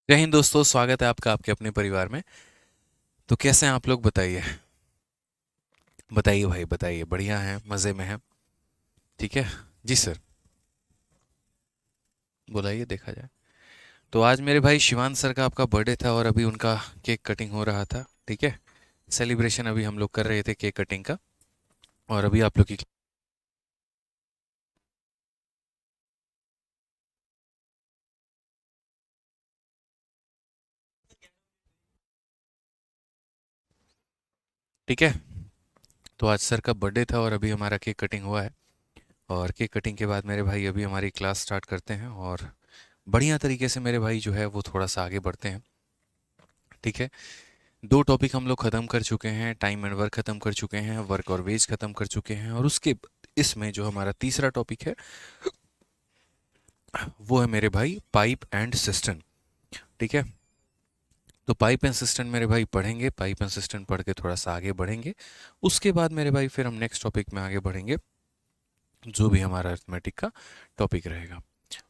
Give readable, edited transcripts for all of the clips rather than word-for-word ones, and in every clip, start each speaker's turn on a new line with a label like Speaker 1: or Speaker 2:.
Speaker 1: जय हिंद दोस्तों, स्वागत है आपका आपके अपने परिवार में। तो कैसे हैं आप लोग? बताइए। बताइए भाई, बताइए। बढ़िया हैं, मज़े में हैं। ठीक है। जी सर। बुलाइए, देखा जाए। तो आज मेरे भाई शिवान सर का आपका बर्थडे था और अभी उनका केक कटिंग हो रहा था। ठीक है। सेलिब्रेशन अभी हम लोग कर रहे थे केक कटिंग का। और अभी आप लोग की। ठीक है। तो आज सर का बर्थडे था और अभी हमारा केक कटिंग हुआ है। और केक कटिंग के बाद मेरे भाई अभी हमारी क्लास स्टार्ट करते हैं और बढ़िया तरीके से मेरे भाई जो है वो थोड़ा सा आगे बढ़ते हैं। ठीक है। दो टॉपिक हम लोग ख़त्म कर चुके हैं, टाइम एंड वर्क ख़त्म कर चुके हैं, वर्क और वेज ख़त्म कर चुके हैं। और उसके इसमें जो हमारा तीसरा टॉपिक है वो है मेरे भाई पाइप एंड सिस्टम। ठीक है। तो पाइप एंड सिस्टम मेरे भाई पढ़ेंगे, पाइप एंड सिस्टम पढ़ के थोड़ा सा आगे बढ़ेंगे। उसके बाद मेरे भाई फिर हम नेक्स्ट टॉपिक में आगे बढ़ेंगे, जो भी हमारा अर्थमेटिक का टॉपिक रहेगा।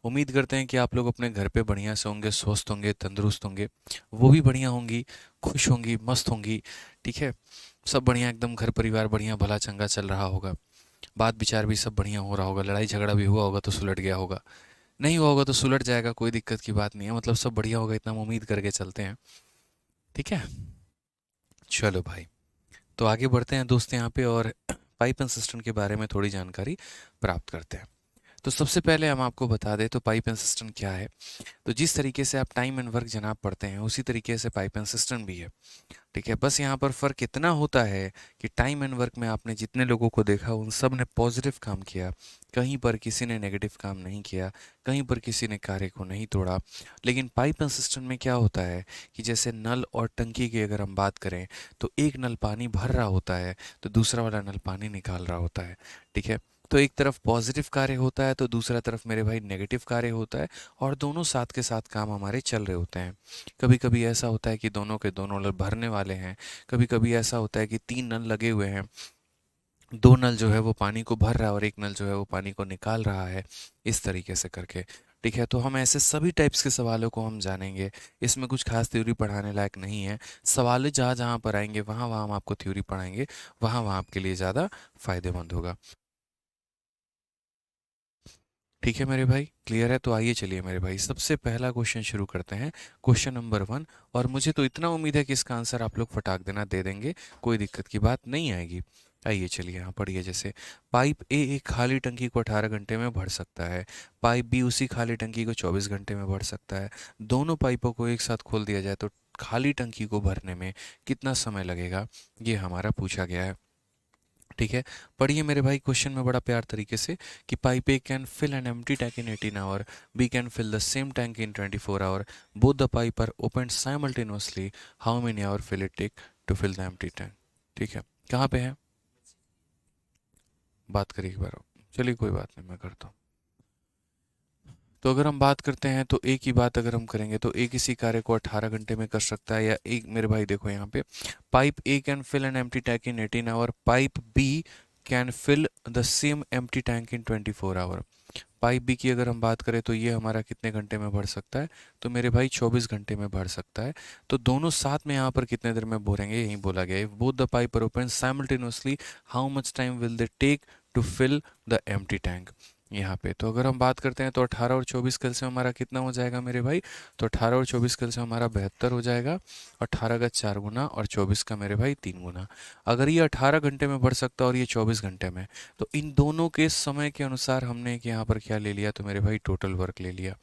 Speaker 1: उम्मीद करते हैं कि आप लोग अपने घर पे बढ़िया से होंगे, स्वस्थ होंगे, तंदुरुस्त होंगे। वो भी बढ़िया होंगी, खुश होंगी, मस्त होंगी। ठीक है। सब बढ़िया, एकदम घर परिवार बढ़िया भला चंगा चल रहा होगा। बात विचार भी सब बढ़िया हो रहा होगा। लड़ाई झगड़ा भी हुआ होगा तो सुलट गया होगा, नहीं हुआ होगा तो सुलट जाएगा, कोई दिक्कत की बात नहीं है। मतलब सब बढ़िया होगा, इतना हम उम्मीद करके चलते हैं। ठीक है। चलो भाई, तो आगे बढ़ते हैं दोस्त यहाँ पे और पाइप एंड सिस्टम के बारे में थोड़ी जानकारी प्राप्त करते हैं। तो सबसे पहले हम आपको बता दें तो पाइप एंड सिस्टम क्या है। तो जिस तरीके से आप टाइम एंड वर्क जनाब पढ़ते हैं उसी तरीके से पाइप एंड सिस्टम भी है। ठीक है। बस यहाँ पर फ़र्क इतना होता है कि टाइम एंड वर्क में आपने जितने लोगों को देखा उन सब ने पॉजिटिव काम किया, कहीं पर किसी ने नेगेटिव काम नहीं किया, कहीं पर किसी ने कार्य को नहीं तोड़ा। लेकिन पाइप एंड सिस्टम में क्या होता है कि जैसे नल और टंकी की अगर हम बात करें तो एक नल पानी भर रहा होता है तो दूसरा वाला नल पानी निकाल रहा होता है। ठीक है। तो एक तरफ पॉजिटिव कार्य होता है तो दूसरा तरफ मेरे भाई नेगेटिव कार्य होता है। और दोनों साथ के साथ काम हमारे चल रहे होते हैं। कभी कभी ऐसा होता है कि दोनों के दोनों नल भरने वाले हैं। कभी कभी ऐसा होता है कि तीन नल लगे हुए हैं, दो नल जो है वो पानी को भर रहा है और एक नल जो है वो पानी को निकाल रहा है, इस तरीके से करके। ठीक है। तो हम ऐसे सभी टाइप्स के सवालों को हम जानेंगे। इसमें कुछ खास थ्योरी पढ़ाने लायक नहीं है। सवाल जहाँ जहाँ पर आएंगे वहाँ वहाँ हम आपको थ्योरी पढ़ाएंगे, वहाँ वहाँ आपके लिए ज़्यादा फायदेमंद होगा। ठीक है मेरे भाई, क्लियर है? तो आइए चलिए मेरे भाई, सबसे पहला क्वेश्चन शुरू करते हैं। Question number one. और मुझे तो इतना उम्मीद है कि इसका आंसर आप लोग फटाक देना दे देंगे, कोई दिक्कत की बात नहीं आएगी। आइए चलिए यहाँ पढ़िए। जैसे पाइप ए एक खाली टंकी को 18 घंटे में भर सकता है, पाइप बी उसी खाली टंकी को 24 घंटे में भर सकता है। दोनों पाइपों को एक साथ खोल दिया जाए तो खाली टंकी को भरने में कितना समय लगेगा, ये हमारा पूछा गया है। ठीक है। पढ़िए मेरे भाई क्वेश्चन में बड़ा प्यार तरीके से कि pipe A can fill an empty tank in 18 hour, B can fill the same tank in 24 hour, both the pipe are open simultaneously, how many hour fill it take to fill the empty tank. ठीक है। कहाँ पे है? बात करिए एक बार। चलिए कोई बात नहीं, मैं करता हूँ। तो अगर हम बात करते हैं तो एक ही बात अगर हम करेंगे तो एक इसी कार्य को 18 घंटे में कर सकता है, या एक मेरे भाई देखो यहाँ पे pipe A can fill an empty tank in 18 hour, pipe B can fill the same empty tank in 24 hour. Pipe B की अगर हम बात करें तो ये हमारा कितने घंटे में भर सकता है? तो मेरे भाई 24 घंटे में भर सकता है। तो दोनों साथ में यहाँ पर कितने देर में भरेंगे, यही बोला गया है। Both the pipe are open simultaneously, how much time will they take to fill the empty tank. यहाँ पे तो अगर हम बात करते हैं तो 18 और 24 कल से हमारा कितना हो जाएगा मेरे भाई? तो 18 और 24 कल से हमारा 72 हो जाएगा। 18 का 4 गुना और 24 का मेरे भाई 3 गुना। अगर ये 18 घंटे में बढ़ सकता है और ये 24 घंटे में, तो इन दोनों के समय के अनुसार हमने कि यहाँ पर क्या ले लिया, तो मेरे भाई टोटल वर्क ले लिया।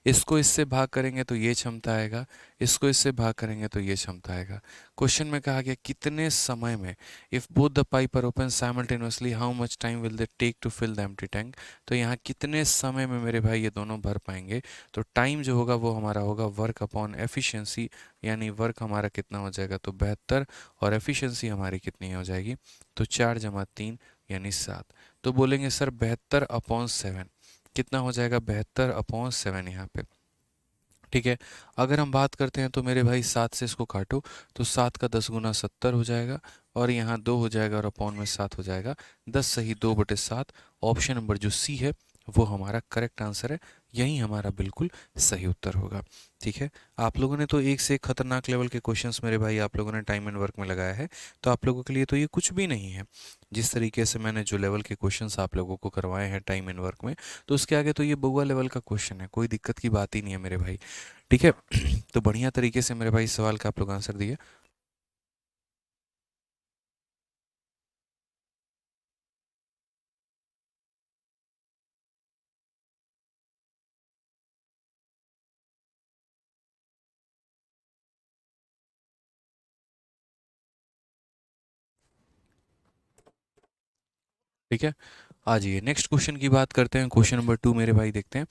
Speaker 1: इसको इससे भाग करेंगे तो ये क्षमता आएगा, इसको इससे भाग करेंगे तो ये क्षमता आएगा। क्वेश्चन में कहा गया कितने समय में, if both the pipe are open simultaneously how much time will they take to fill the empty tank. तो यहाँ कितने समय में मेरे भाई ये दोनों भर पाएंगे। तो टाइम जो होगा वो हमारा होगा वर्क अपॉन एफिशिएंसी, यानी वर्क हमारा कितना हो जाएगा तो 72, और एफिशिएंसी हमारी कितनी हो जाएगी तो 4 + 3 यानी 7। तो बोलेंगे सर 72/7 कितना हो जाएगा? 72/7 यहाँ पे। ठीक है। अगर हम बात करते हैं तो मेरे भाई 7 से इसको काटो तो 7 का 10 गुना 70 हो जाएगा, और यहाँ 2 हो जाएगा और अपॉन में 7 हो जाएगा। 10 सही 2/7। ऑप्शन नंबर जो सी है वो हमारा करेक्ट आंसर है। यही हमारा बिल्कुल सही उत्तर होगा। ठीक है, आप लोगों ने तो एक से एक खतरनाक लेवल के क्वेश्चंस मेरे भाई आप लोगों ने टाइम एंड वर्क में लगाया है, तो आप लोगों के लिए तो ये कुछ भी नहीं है। जिस तरीके से मैंने जो लेवल के क्वेश्चंस आप लोगों को करवाए हैं टाइम एंड वर्क में, तो उसके आगे तो ये बउआ लेवल का क्वेश्चन है, कोई दिक्कत की बात ही नहीं है मेरे भाई। ठीक है तो बढ़िया तरीके से मेरे भाई इस सवाल का आप लोग आंसर दिए। ठीक है, आ जाइए नेक्स्ट क्वेश्चन की बात करते हैं। क्वेश्चन नंबर 2 मेरे भाई देखते हैं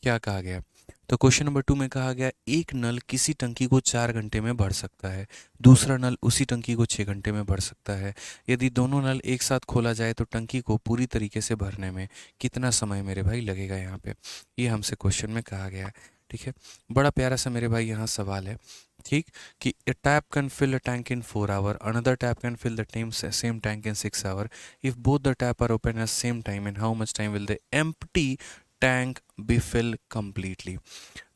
Speaker 1: क्या कहा गया है। तो क्वेश्चन नंबर 2 में कहा गया एक नल किसी टंकी को 4 घंटे में भर सकता है, दूसरा नल उसी टंकी को 6 घंटे में भर सकता है। यदि दोनों नल एक साथ खोला जाए तो टंकी को पूरी तरीके से भरने में कितना समय मेरे भाई लगेगा यहाँ पे, ये हमसे क्वेश्चन में कहा गया है। ठीक है, बड़ा प्यारा सा मेरे भाई यहाँ सवाल है। ठीक, कि a tap can fill a tank in 4 hour, another tap can fill the same tank in 6 hour. If both the tap are open at same time, in how much time will the empty tank be filled completely?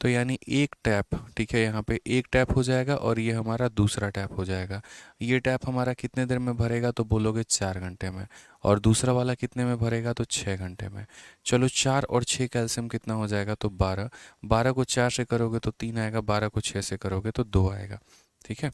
Speaker 1: तो यानी एक tap, ठीक है, यहाँ पे एक tap हो जाएगा और ये हमारा दूसरा टैप हो जाएगा। ये टैप हमारा कितने देर में भरेगा, तो बोलोगे 4 घंटे में, और दूसरा वाला कितने में भरेगा, तो 6 घंटे में। चलो 4 और 6 कैल्शियम कितना हो जाएगा, तो 12। 12 को 4 से करोगे तो 3 आएगा, 12 को 6 से करोगे तो 2 आएगा। ठीक है,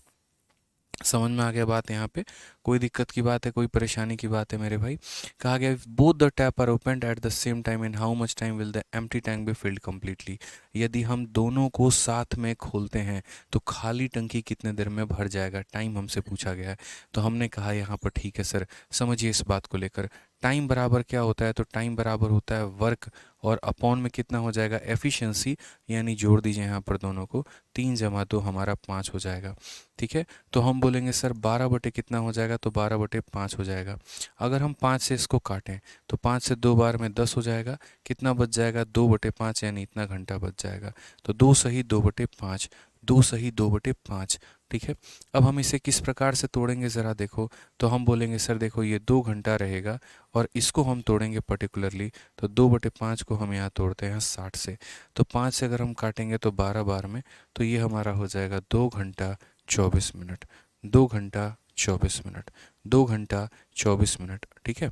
Speaker 1: समझ में आ गया बात यहाँ पे, कोई दिक्कत की बात है, कोई परेशानी की बात है मेरे भाई। कहा गया both the tap are opened at the same time, in how much time will the empty tank be filled completely? यदि हम दोनों को साथ में खोलते हैं तो खाली टंकी कितने देर में भर जाएगा, टाइम हमसे पूछा गया है। तो हमने कहा यहाँ पर ठीक है सर, समझिए इस बात को लेकर, टाइम बराबर क्या होता है, तो टाइम बराबर होता है वर्क, और अपॉन में कितना हो जाएगा, एफिशिएंसी, यानी जोड़ दीजिए यहाँ पर दोनों को, 3 + 2 हमारा 5 हो जाएगा। ठीक है, तो हम बोलेंगे सर 12 बटे कितना हो जाएगा, तो 12/5 हो जाएगा। अगर हम 5 से इसको काटें तो 5 से 2 बार में 10 हो जाएगा, कितना बच जाएगा, 2/5, यानी इतना घंटा बच जाएगा। तो 2 सही 2/5, 2 सही 2/5। ठीक है, अब हम इसे किस प्रकार से तोड़ेंगे ज़रा देखो, तो हम बोलेंगे सर देखो ये 2 घंटा रहेगा, और इसको हम तोड़ेंगे पर्टिकुलरली, तो 2/5 को हम यहाँ तोड़ते हैं 60 से, तो 5 से अगर हम काटेंगे तो 12 बार में, तो ये हमारा हो जाएगा 2 घंटा 24 मिनट। 2 घंटा 24 मिनट, 2 घंटा 24 मिनट। ठीक है,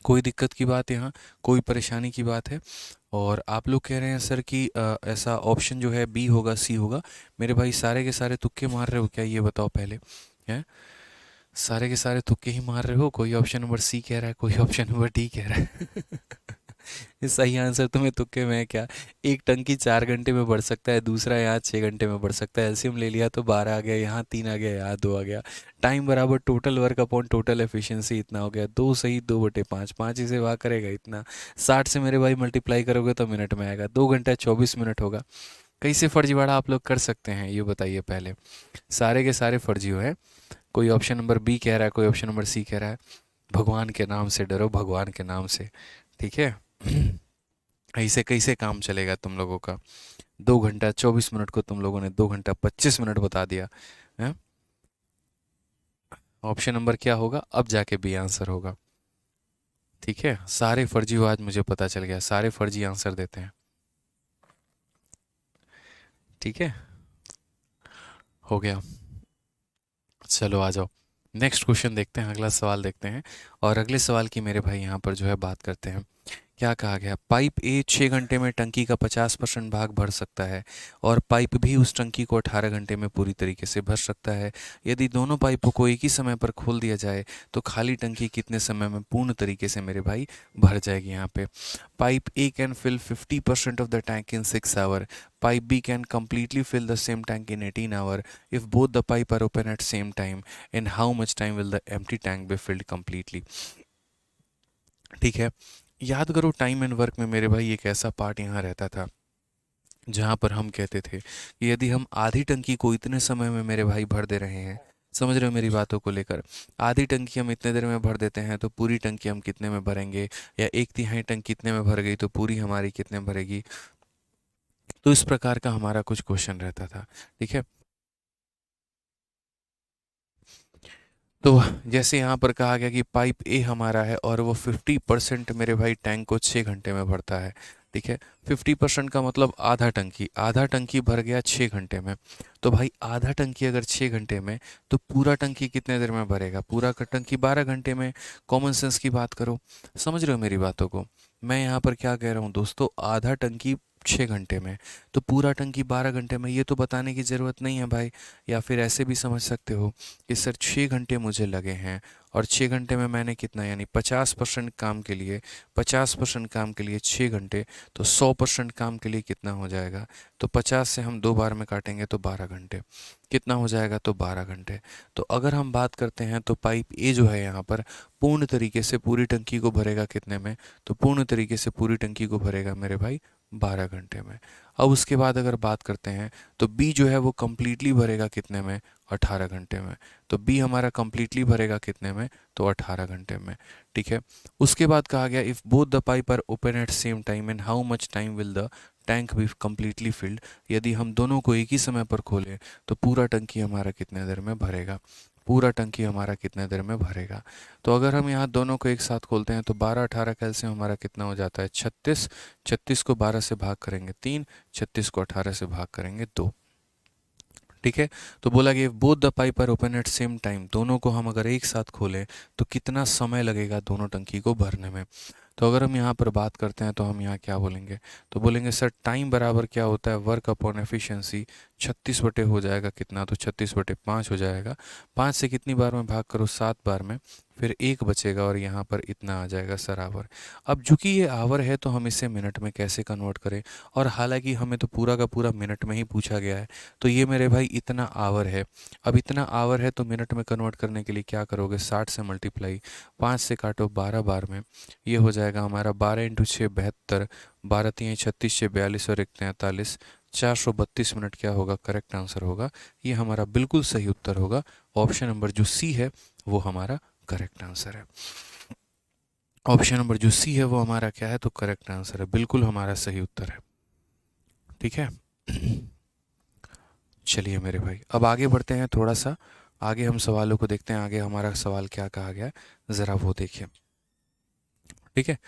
Speaker 1: कोई दिक्कत की बात यहाँ, कोई परेशानी की बात है? और आप लोग कह रहे हैं सर कि ऐसा ऑप्शन जो है बी होगा, सी होगा। मेरे भाई सारे के सारे तुक्के मार रहे हो क्या, ये बताओ पहले। हैं, सारे के सारे तुक्के ही मार रहे हो? कोई ऑप्शन नंबर सी कह रहा है, कोई ऑप्शन नंबर डी कह रहा है। ये सही आंसर तुम्हें तुक्के में है क्या? एक टंकी 4 घंटे में बढ़ सकता है, दूसरा यहाँ 6 घंटे में बढ़ सकता है। एलसीएम ले लिया तो 12 आ गया, यहाँ 3 आ गया, यहाँ 2 आ गया। टाइम बराबर total work upon total efficiency, इतना हो गया। 2 सही 2/5, 5 इसे वाह करेगा इतना। 60 से मेरे भाई मल्टीप्लाई करोगे तो मिनट में आएगा, 2 घंटा 24 मिनट होगा। कैसे फर्जीवाड़ा आप लोग कर सकते हैं, ये बताइए पहले। सारे के सारे फर्जी हुए हैं। कोई ऑप्शन नंबर बी कह रहा है, कोई ऑप्शन नंबर सी कह रहा है। भगवान के नाम से डरो, भगवान के नाम से। ठीक है, ऐसे कैसे काम चलेगा तुम लोगों का? 2 घंटा 24 मिनट को तुम लोगों ने 2 घंटा 25 मिनट बता दिया है। ऑप्शन नंबर क्या होगा, अब जाके बी आंसर होगा। ठीक है, सारे फर्जी हो आज, मुझे पता चल गया, सारे फर्जी आंसर देते हैं। ठीक है, हो गया। चलो आ जाओ, नेक्स्ट क्वेश्चन देखते हैं, अगला सवाल देखते हैं। और अगले सवाल की मेरे भाई यहाँ पर जो है बात करते हैं। क्या कहा गया, पाइप ए 6 घंटे में टंकी का 50% भाग भर सकता है, और पाइप भी उस टंकी को 18 घंटे में पूरी तरीके से भर सकता है। यदि दोनों पाइपों को एक ही समय पर खोल दिया जाए तो खाली टंकी कितने समय में पूर्ण तरीके से मेरे भाई भर जाएगी? यहाँ पे pipe A can fill 50% of the tank in 6 hour, pipe B can completely fill the same tank in 18 hour. If both the pipe are open at same time, in how much time will the empty tank be filled completely? ठीक है, याद करो time and work में मेरे भाई एक ऐसा part यहाँ रहता था जहाँ पर हम कहते थे कि यदि हम आधी टंकी को इतने समय में मेरे भाई भर दे रहे हैं, समझ रहे हो मेरी बातों को लेकर, आधी टंकी हम इतने देर में भर देते हैं तो पूरी टंकी हम कितने में भरेंगे, या 1/3 टंकी कितने में भर गई तो पूरी हमारी कितने में भरेगी? तो इस प्रकार का हमारा कुछ क्वेश्चन रहता था। ठीक है, तो जैसे यहाँ पर कहा गया कि पाइप ए हमारा है और वो 50% मेरे भाई टैंक को 6 घंटे में भरता है। ठीक है। 50% का मतलब आधा टंकी, आधा टंकी भर गया 6 घंटे में। तो भाई आधा टंकी अगर 6 घंटे में, तो पूरा टंकी कितने देर में भरेगा? पूरा का टंकी 12 घंटे में। कॉमन सेंस की बात करो, समझ रहे हो मेरी बातों को? मैं यहाँ पर क्या कह रहा हूँ दोस्तों, आधा टंकी 6 घंटे में, तो पूरा टंकी 12 घंटे में। ये तो बताने की ज़रूरत नहीं है भाई। या फिर ऐसे भी समझ सकते हो कि सर 6 घंटे मुझे लगे हैं, और 6 घंटे में मैंने कितना, यानी 50% काम के लिए, 50% काम के लिए 6 घंटे, तो 100% काम के लिए कितना हो जाएगा? तो 50 से हम 2 बार में काटेंगे तो 12 घंटे। कितना हो जाएगा? तो 12 घंटे। तो अगर हम बात करते हैं तो पाइप ए जो है यहाँ पर पूर्ण तरीके से पूरी टंकी को भरेगा कितने में? तो पूर्ण तरीके से पूरी टंकी को भरेगा मेरे भाई 12 घंटे में। अब उसके बाद अगर बात करते हैं तो बी जो है वो कम्प्लीटली भरेगा कितने में? 18 घंटे में। तो बी हमारा कम्प्लीटली भरेगा कितने में? तो 18 घंटे में। ठीक है। उसके बाद कहा गया if both the pipe are open at same time and how much time will the tank be completely filled. यदि हम दोनों को एक ही समय पर खोलें तो पूरा टंकी हमारा कितने देर में भरेगा? पूरा टंकी हमारा कितने देर में भरेगा? तो अगर हम यहाँ दोनों को एक साथ खोलते हैं तो 12 18 कैलसियम हमारा कितना हो जाता है? 36। 36 को 12 से भाग करेंगे 3, 36 को 18 से भाग करेंगे 2। ठीक है। तो बोला कि both the pipe are open at same time, दोनों को हम अगर एक साथ खोलें तो कितना समय लगेगा दोनों टंकी को भरने में? तो अगर हम यहाँ पर बात करते हैं तो हम यहाँ क्या बोलेंगे? तो बोलेंगे सर टाइम बराबर क्या होता है? Work upon efficiency. 36 बटे हो जाएगा कितना? तो 36 बटे 5 हो जाएगा। 5 से कितनी बार में भाग करो? 7 बार में। फिर एक बचेगा और यहाँ पर इतना आ जाएगा सर आवर। अब चूंकि ये आवर है तो हम इसे मिनट में कैसे कन्वर्ट करें? और हालांकि हमें तो पूरा का पूरा मिनट में ही पूछा गया है। तो ये मेरे भाई इतना आवर है। अब इतना आवर है तो मिनट में कन्वर्ट करने के लिए क्या करोगे? 60 से मल्टीप्लाई, 5 से काटो 12 बार में, ये हो जाएगा हमारा 12 इंटू 6 72, 12 3 36 6 42 और 1 43, 432 मिनट क्या होगा? करेक्ट आंसर होगा। ये हमारा बिल्कुल सही उत्तर होगा। ऑप्शन नंबर जो सी है वो हमारा करेक्ट आंसर है। ऑप्शन नंबर जो सी है वो हमारा क्या है? तो करेक्ट आंसर है, बिल्कुल हमारा सही उत्तर है। ठीक है। चलिए मेरे भाई अब आगे बढ़ते हैं, थोड़ा सा आगे हम सवालों को देखते हैं। आगे हमारा सवाल क्या कहा गया है, ज़रा वो देखिए। ठीक है।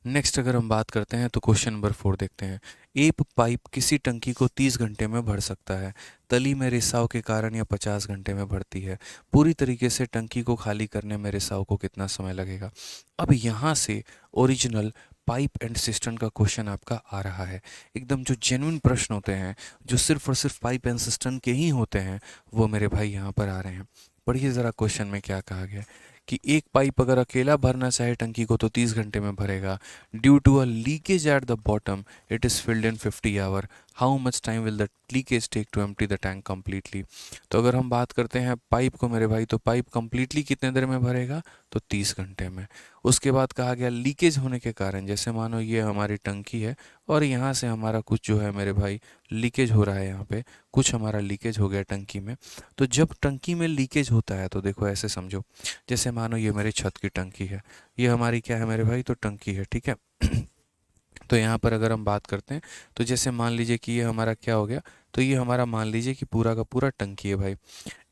Speaker 1: नेक्स्ट अगर हम बात करते हैं तो क्वेश्चन नंबर 4 देखते हैं। एक पाइप किसी टंकी को 30 घंटे में भर सकता है। तली में रिसाव के कारण यह 50 घंटे में भरती है। पूरी तरीके से टंकी को खाली करने में रिसाव को कितना समय लगेगा? अब यहाँ से ओरिजिनल पाइप एंड सिस्टम का क्वेश्चन आपका आ रहा है। एकदम जो जेन्युइन प्रश्न होते हैं, जो सिर्फ और सिर्फ पाइप एंड सिस्टम के ही होते हैं, वो मेरे भाई यहाँ पर आ रहे हैं। पढ़िए ज़रा क्वेश्चन में क्या कहा गया है कि एक पाइप अगर अकेला भरना चाहे टंकी को तो 30 घंटे में भरेगा। Due to a leakage at the bottom it is filled in 50 hour. How much time will the leakage take to empty the tank completely? तो अगर हम बात करते हैं पाइप को मेरे भाई, तो पाइप कम्प्लीटली कितने देर में भरेगा? तो 30 घंटे में। उसके बाद कहा गया लीकेज होने के कारण, जैसे मानो ये हमारी टंकी है और यहाँ से हमारा कुछ जो है मेरे भाई लीकेज हो रहा है, यहाँ पे कुछ हमारा लीकेज हो गया टंकी में। तो जब टंकी में लीकेज होता है तो देखो ऐसे समझो, जैसे मानो ये मेरी छत की टंकी है, ये हमारी क्या है मेरे भाई? तो टंकी है। ठीक है। तो यहाँ पर अगर हम बात करते हैं तो जैसे मान लीजिए कि ये हमारा क्या हो गया, तो ये हमारा मान लीजिए कि पूरा का पूरा टंकी है भाई।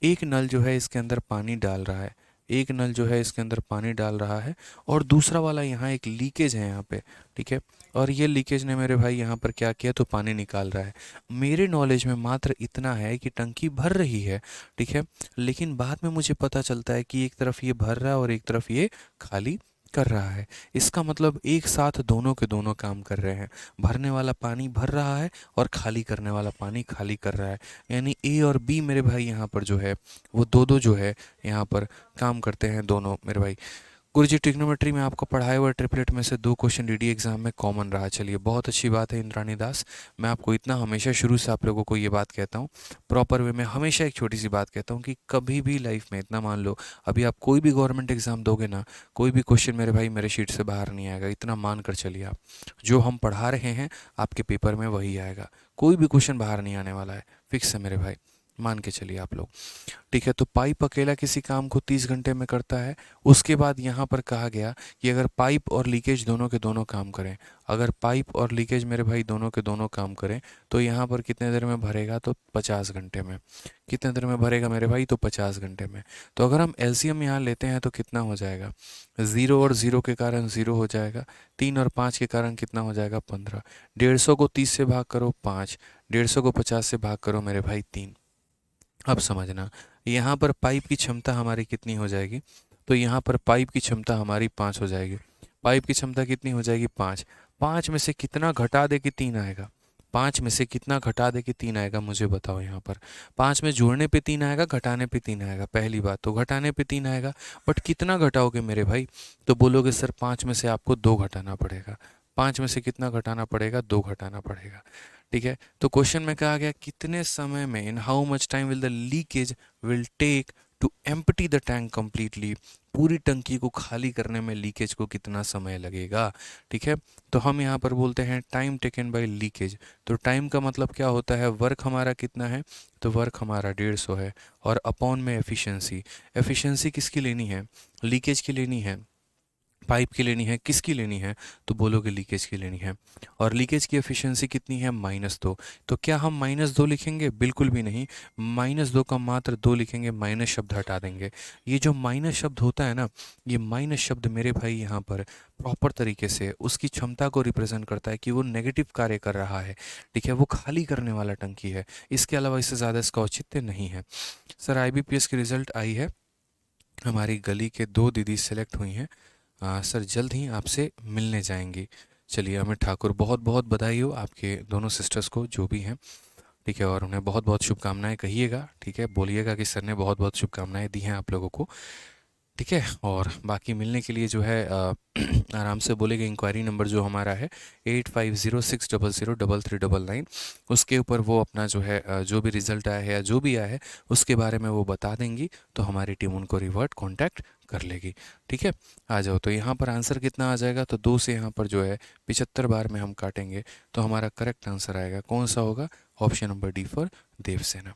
Speaker 1: एक नल जो है इसके अंदर पानी डाल रहा है, एक नल जो है इसके अंदर पानी डाल रहा है, और दूसरा वाला यहाँ एक लीकेज है यहाँ पे। ठीक है। और ये लीकेज ने मेरे भाई यहाँ पर क्या किया? तो पानी निकाल रहा है। मेरे नॉलेज में मात्र इतना है कि टंकी भर रही है। ठीक है। लेकिन बाद में मुझे पता चलता है कि एक तरफ ये भर रहा है और एक तरफ ये खाली कर रहा है। इसका मतलब एक साथ दोनों के दोनों काम कर रहे हैं। भरने वाला पानी भर रहा है और खाली करने वाला पानी खाली कर रहा है। यानी ए और बी मेरे भाई यहाँ पर जो है वो दो दो जो है यहाँ पर काम करते हैं दोनों मेरे भाई। गुरुजी ट्रिग्नोमेट्री में आपको पढ़ाए हुए ट्रिपलेट में से 2 क्वेश्चन डीडी एग्जाम में कॉमन रहा। चलिए बहुत अच्छी बात है इंद्राणी दास। मैं आपको इतना हमेशा शुरू से आप लोगों को ये बात कहता हूँ, प्रॉपर वे में हमेशा एक छोटी सी बात कहता हूँ कि कभी भी लाइफ में इतना मान लो, अभी आप कोई भी गवर्नमेंट एग्जाम दोगे ना, कोई भी क्वेश्चन मेरे भाई मेरे शीट से बाहर नहीं आएगा। इतना मान कर चलिए आप, जो हम पढ़ा रहे हैं आपके पेपर में वही आएगा। कोई भी क्वेश्चन बाहर नहीं आने वाला है, फिक्स है मेरे भाई। मान के चलिए आप लोग। ठीक है, तो पाइप अकेला किसी काम को 30 घंटे में करता है। उसके बाद यहाँ पर कहा गया कि अगर पाइप और लीकेज दोनों के दोनों काम करें, अगर पाइप और लीकेज मेरे भाई दोनों के दोनों काम करें, तो यहाँ पर कितने देर में भरेगा, तो 50 घंटे में। कितने देर में भरेगा मेरे भाई, तो 50 घंटे में। तो अगर हम एलसीएम यहाँ लेते हैं तो कितना हो जाएगा, 0 और 0 के कारण 0 हो जाएगा, 3 और 5 के कारण कितना हो जाएगा, 15। 150 को 30 से भाग करो 5, 150 को 50 से भाग करो मेरे भाई 3। अब समझना, यहाँ पर पाइप की क्षमता हमारी कितनी हो जाएगी, तो यहाँ पर पाइप की क्षमता हमारी 5 हो जाएगी। पाइप की क्षमता कितनी हो जाएगी, 5। 5 में से कितना घटा दे कि 3 आएगा, 5 में से कितना घटा दे कि 3 आएगा, मुझे बताओ यहाँ पर। 5 में जोड़ने पे 3 आएगा, घटाने पे 3 आएगा, पहली बात तो घटाने पे 3 आएगा। बट कितना घटाओगे मेरे भाई, तो बोलोगे सर 5 में से आपको 2 घटाना पड़ेगा। 5 में से कितना घटाना पड़ेगा, 2 घटाना पड़ेगा। ठीक है, तो क्वेश्चन में कहा गया कितने समय में, in how much time will the leakage will take to empty the tank completely, पूरी टंकी को खाली करने में लीकेज को कितना समय लगेगा। ठीक है, तो हम यहाँ पर बोलते हैं टाइम टेकन बाय लीकेज। तो टाइम का मतलब क्या होता है, वर्क हमारा कितना है, तो वर्क हमारा 150 है, और अपॉन में एफिशिएंसी। एफिशिएंसी किसकी लेनी है, लीकेज की लेनी है, पाइप की लेनी है, किसकी लेनी है, तो बोलोगे लीकेज की लेनी है। और लीकेज की एफिशिएंसी कितनी है, -2। तो क्या हम -2 लिखेंगे, बिल्कुल भी नहीं। -2 का मात्र 2 लिखेंगे, माइनस शब्द हटा देंगे। ये जो माइनस शब्द होता है ना, ये माइनस शब्द मेरे भाई यहाँ पर प्रॉपर तरीके से उसकी क्षमता को रिप्रेजेंट करता है कि वो नेगेटिव कार्य कर रहा है। ठीक है, वो खाली करने वाला टंकी है, इसके अलावा इससे ज़्यादा इसका औचित्य नहीं है। सर आईबीपीएस की रिजल्ट आई है, हमारी गली के 2 दीदी सेलेक्ट हुई हैं। सर जल्द ही आपसे मिलने जाएंगी। चलिए अमित ठाकुर, बहुत बहुत बधाई हो आपके दोनों सिस्टर्स को जो भी हैं। ठीक है, और उन्हें बहुत बहुत शुभकामनाएं कहिएगा। ठीक है, बोलिएगा कि सर ने बहुत बहुत शुभकामनाएं दी हैं आप लोगों को। ठीक है, और बाकी मिलने के लिए जो है आराम से बोलेगा। इंक्वायरी नंबर जो हमारा है 8506003399, उसके ऊपर वो अपना जो है जो भी रिज़ल्ट आया है या जो भी आया है उसके बारे में वो बता देंगी, तो हमारी टीम उनको रिवर्ट कांटेक्ट कर लेगी। ठीक है, आ जाओ। तो यहाँ पर आंसर कितना आ जाएगा, तो 2 से यहाँ पर जो है 75 बार में हम काटेंगे तो हमारा करेक्ट आंसर आएगा, कौन सा होगा, option number D for Devasena.